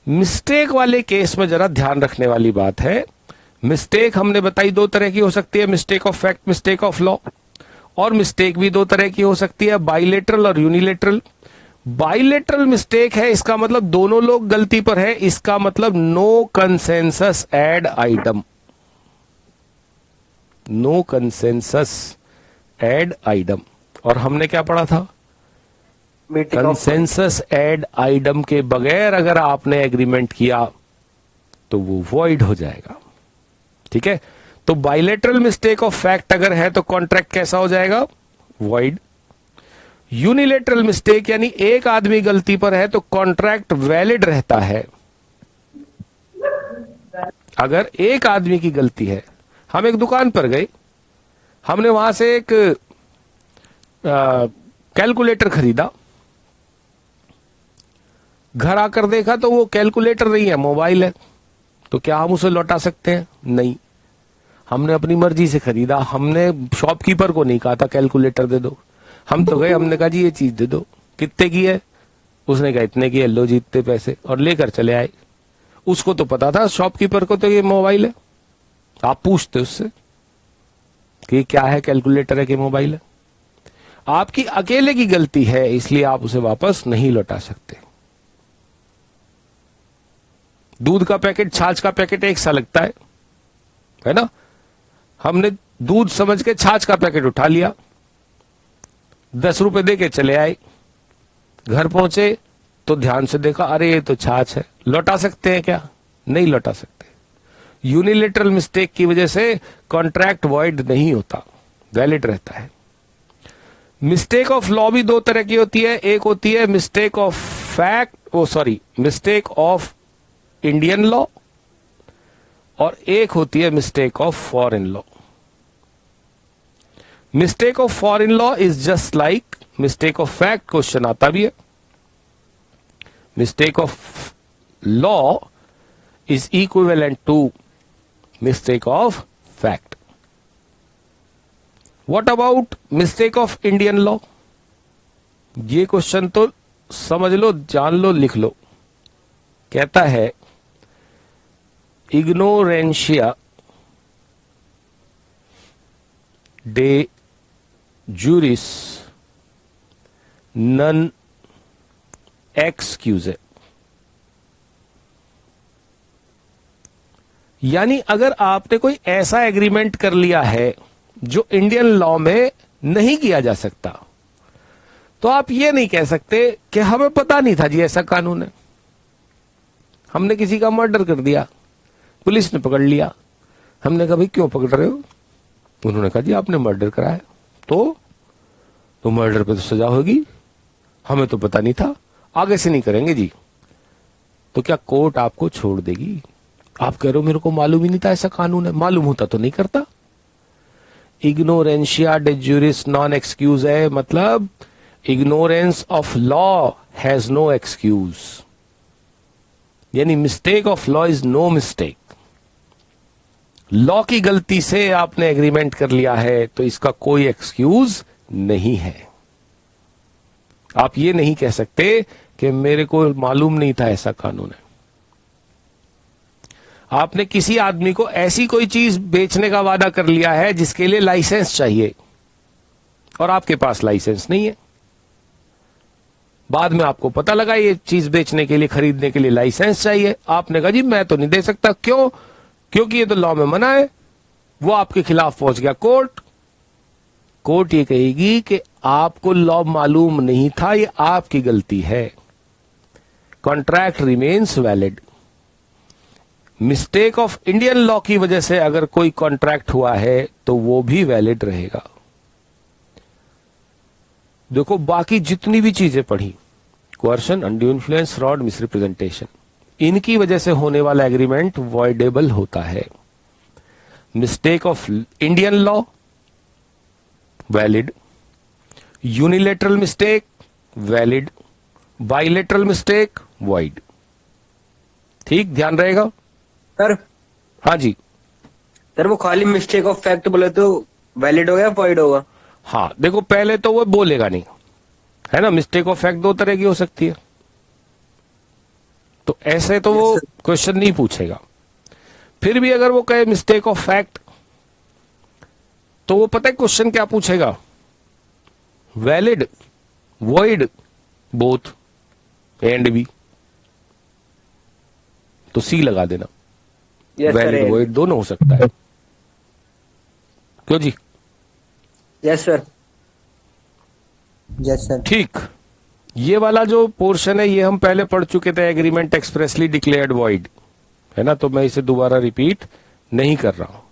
मिस्टेक वाले केस में जरा ध्यान रखने वाली बात है। मिस्टेक हमने बताई दो तरह की हो सकती है, mistake of fact, mistake of law. और मिस्टेक भी दो तरह की हो सकती है, बाइलेटरल और यूनिलेटरल। बाइलेटरल मिस्टेक है, इसका मतलब दोनों लोग गलती पर है, इसका मतलब no consensus ad idem. No consensus ad idem. और हमने क्या पढ़ा था? कंसेंसस एड आइटम के बगैर अगर आपने एग्रीमेंट किया तो वो वॉइड हो जाएगा। ठीक है? तो बाइलेटरल मिस्टेक ऑफ फैक्ट अगर है तो कॉन्ट्रैक्ट कैसा हो जाएगा? वॉइड। यूनिलेटरल मिस्टेक यानी एक आदमी गलती पर है तो कॉन्ट्रैक्ट वैलिड रहता है। अगर एक आदमी की गलती है, हम एक दुकान पर गए, हमने वहां से एक कैलकुलेटर खरीदा, घर आकर देखा तो वो कैलकुलेटर नहीं है, मोबाइल है। तो क्या हम उसे लौटा सकते हैं? नहीं। हमने अपनी मर्जी से खरीदा, हमने शॉपकीपर को नहीं कहा था कैलकुलेटर दे दो। हम तो गए, हमने कहा जी ये चीज दे दो। कितने की है? उसने कहा इतने की है, लो जीतते पैसे, और लेकर चले आए। उसको तो पता था शॉपकीपर को तो ये मोबाइल है। आप पूछते उससे कि क्या है, कैलकुलेटर है कि मोबाइल है। आपकी अकेले की गलती है, इसलिए आप उसे वापस नहीं लौटा सकते। दूध का पैकेट, छाछ का पैकेट एक सा लगता है ना? हमने दूध समझ के छाछ का पैकेट उठा लिया, 10 रुपए दे के चले आए। घर पहुंचे तो ध्यान से देखा, अरे ये तो छाछ है। लौटा सकते हैं क्या? नहीं लौटा सकते। यूनिलेटरल मिस्टेक की वजह से कॉन्ट्रैक्ट वॉइड नहीं होता, वैलिड रहता है। मिस्टेक ऑफ लॉ भी दो तरह की होती है। एक होती है mistake of fact, mistake of Indian law, और एक होती है mistake of foreign law. Mistake of foreign law is just like mistake of fact. Question आता भी है। Mistake of law is equivalent to mistake of fact. What about mistake of Indian law? ये question तो समझ लो, जान लो, लिख लो। कहता है ignorantia day juris non excuse. यानी अगर आपने कोई ऐसा एग्रीमेंट कर लिया है जो इंडियन लॉ में नहीं किया जा सकता, तो आप ये नहीं कह सकते कि हमें पता नहीं था जी ऐसा कानून है। हमने किसी का मर्डर कर दिया, पुलिस ने पकड़ लिया। हमने कहा भाई क्यों पकड़ रहे हो? उन्होंने कहा जी आपने मर्डर करा है। तो मर्डर पे तो सजा होगी, हमें तो पता नहीं था, आगे से नहीं करेंगे जी। तो क्या कोर्ट आपको छोड़ देगी? आप कह रहे हो मेरे को मालूम ही नहीं था ऐसा कानून है, मालूम होता तो नहीं करता। इग्नोरेंशिया डे जुरिस नॉन एक्सक्यूज है, मतलब ignorance of law has no excuse, यानी mistake of law is no mistake. Law की गलती से आपने एग्रीमेंट कर लिया है तो इसका कोई एक्सक्यूज नहीं है। आप ये नहीं कह सकते कि मेरे को मालूम नहीं था ऐसा कानून है। आपने किसी आदमी को ऐसी कोई चीज बेचने का वादा कर लिया है जिसके लिए लाइसेंस चाहिए और आपके पास लाइसेंस नहीं है। बाद में आपको पता लगा ये चीज बेचने के लिए, खरीदने के लिए लाइसेंस चाहिए। आपने कहा जी मैं तो नहीं दे सकता। क्यों? क्योंकि ये तो लॉ में मना है। वो आपके खिलाफ पहुंच गया कोर्ट। कोर्ट ये कहेगी कि आपको लॉ मालूम नहीं था, ये आपकी गलती है। Contract remains valid. Mistake of Indian law की वजह से अगर कोई कॉन्ट्रैक्ट हुआ है तो वो भी वैलिड रहेगा। देखो बाकी जितनी भी चीजें पढ़ी, coercion, undue influence, fraud, misrepresentation, इनकी वजह से होने वाला एग्रीमेंट वॉइडेबल होता है। Mistake of Indian law valid, unilateral mistake valid, bilateral mistake void. ठीक, ध्यान रहेगा सर। हाँ जी सर वो खाली मिस्टेक ऑफ फैक्ट बोले तो वैलिड होगा या वॉइड होगा? हाँ, देखो पहले तो वो बोलेगा नहीं, है ना। मिस्टेक ऑफ फैक्ट दो तरह की हो सकती है, तो ऐसे तो वो क्वेश्चन नहीं पूछेगा। फिर भी अगर वो कहे मिस्टेक ऑफ फैक्ट, तो वो पता है क्वेश्चन क्या पूछेगा? Valid, void, both, and B. तो सी लगा देना। वैलिड वॉइड दोनों हो सकता है। क्यों जी? Yes sir. Yes sir. ठीक, ये वाला जो पोर्शन है ये हम पहले पढ़ चुके थे, एग्रीमेंट एक्सप्रेसली डिक्लेयर्ड वॉइड, है ना। तो मैं इसे दोबारा रिपीट नहीं कर रहा हूं।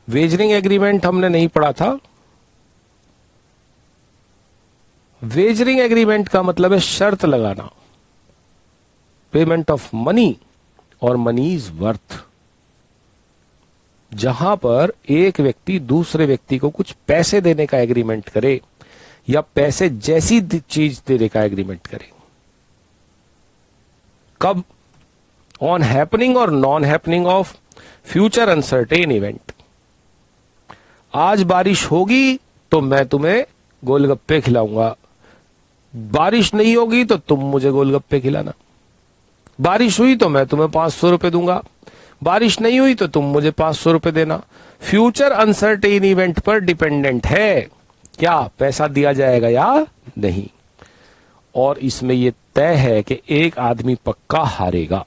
वेजरिंग एग्रीमेंट हमने नहीं पढ़ा था। वेजरिंग एग्रीमेंट का मतलब है शर्त लगाना, पेमेंट ऑफ मनी और मनी इज वर्थ। जहां पर एक व्यक्ति दूसरे व्यक्ति को कुछ पैसे देने का एग्रीमेंट करे या पैसे जैसी चीज देने का एग्रीमेंट करे। कब? ऑन हैपनिंग और non happening of future uncertain event. आज बारिश होगी तो मैं तुम्हें गोलगप्पे खिलाऊंगा, बारिश नहीं होगी तो तुम मुझे गोलगप्पे खिलाना। बारिश हुई तो मैं तुम्हें 500 रुपए दूंगा, बारिश नहीं हुई तो तुम मुझे 500 रुपए देना। फ्यूचर अनसर्टेन इवेंट पर डिपेंडेंट है, क्या पैसा दिया जाएगा या नहीं। और इसमें यह तय है कि एक आदमी पक्का हारेगा।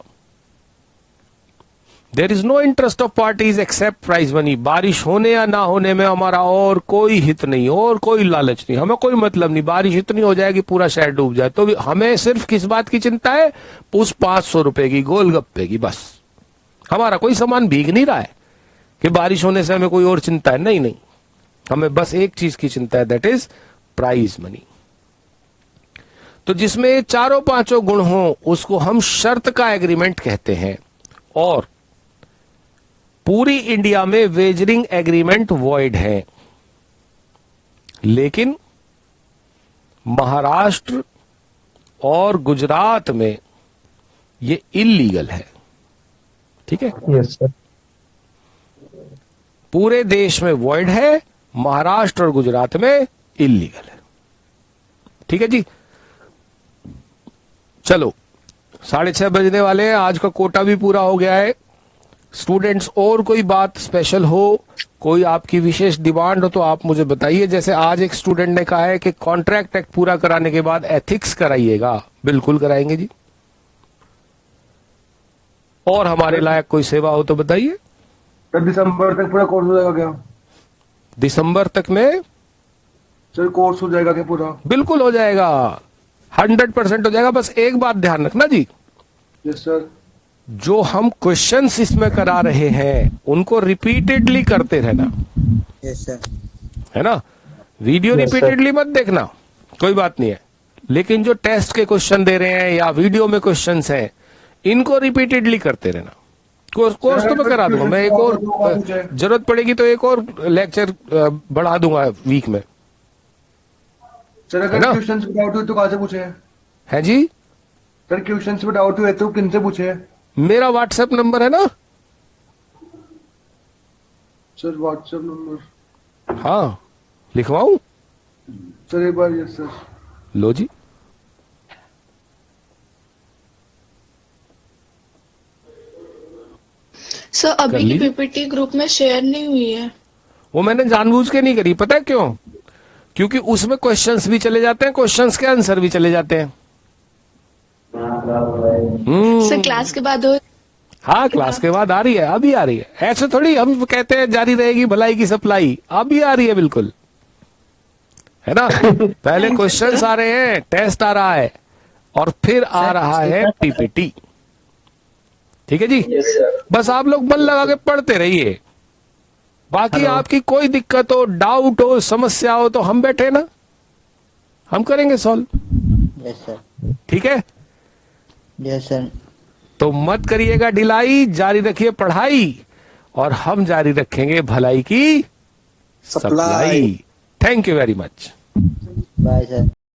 There is no interest of parties except prize money. बारिश होने या ना होने में हमारा और कोई हित नहीं, और कोई लालच नहीं, हमें कोई मतलब नहीं। बारिश इतनी हो जाएगी पूरा शहर डूब जाए तो भी हमें सिर्फ किस बात की चिंता है? उस 500 रुपए की गोलगप्पे की। बस हमारा कोई सामान भीग नहीं रहा है कि बारिश होने से हमें कोई और चिंता है। नहीं नहीं, हमें बस एक चीज की चिंता है, दैट इज प्राइज मनी। तो जिसमें चारों पांचों गुण हो उसको हम शर्त का एग्रीमेंट कहते हैं। और पूरी इंडिया में वेजरिंग एग्रीमेंट वॉइड है, लेकिन महाराष्ट्र और गुजरात में ये इल्लीगल है। ठीक है? Yes sir. पूरे देश में वॉइड है, महाराष्ट्र और गुजरात में इल्लीगल है। ठीक है जी। चलो 6:30 बजने वाले हैं, आज का कोटा भी पूरा हो गया है। स्टूडेंट्स और कोई बात स्पेशल हो, कोई आपकी विशेष डिमांड हो तो आप मुझे बताइए। जैसे आज एक स्टूडेंट ने कहा है कि कॉन्ट्रैक्ट एक्ट पूरा कराने के बाद एथिक्स कराइएगा, बिल्कुल कराएंगे जी। और हमारे लायक कोई सेवा हो तो बताइए। सर दिसंबर तक पूरा कोर्स हो जाएगा क्या? दिसंबर तक में सर कोर्स हो जाएगा क्या पूरा? बिल्कुल हो जाएगा, 100% हो जाएगा। बस एक बात ध्यान रखना जी, यस सर। जो हम क्वेश्चंस इसमें करा रहे हैं उनको रिपीटेडली करते रहना, यस सर। है ना। Video Yes, sir. रिपीटेडली मत देखना, कोई बात नहीं है, लेकिन जो टेस्ट के क्वेश्चन दे रहे हैं या वीडियो में क्वेश्चंस हैं इनको रिपीटेडली करते रहना। कोर्स तो मैं करा दूंगा, मैं एक और जरूरत पड़ेगी तो एक और लेक्चर बढ़ा दूंगा वीक में, सर है अगर ना? क्वेश्चन पे डाउट हुई तो कहाँ से पूछे? है जी? सर क्वेश्चन पे डाउट हुए तो किन से पूछे? मेरा व्हाट्सएप नंबर है ना? सर व्हाट्सएप नंबर, हाँ, लिखवाऊं? सर एक बार, यस सर। लो जी। सर कर अभी की लीजिए। पीपीटी ग्रुप में शेयर नहीं हुई है। वो मैंने जानबूझ के नहीं करी, पता है क्यों? क्योंकि उसमें क्वेश्चंस भी चले जाते हैं, क्वेश्चंस के आंसर भी चले जाते हैं। सर क्लास के बाद हो। हाँ, क्लास के बाद आ रही है, अभी आ रही है। ऐसे थोड़ी हम कहते हैं जारी रहेगी भलाई की सप्लाई, अभी आ रही है बिल्कुल, है ना? पहले क्वेश्चंस आ रहे हैं, टेस्ट आ रहा है, और फिर आ रहा है पीपीटी। ठीक है जी? बस आप लोग मन लगा के पढ़ते रहिए। बाकी आपकी कोई दिक्कत हो, डाउट हो, समस्या हो तो हम बैठे ना, हम करेंगे सॉल्व। Yes sir. ठीक है? Yes sir. तो मत करिएगा ढिलाई, जारी रखिए पढ़ाई, और हम जारी रखेंगे भलाई की supply. Thank you very much. Bye sir.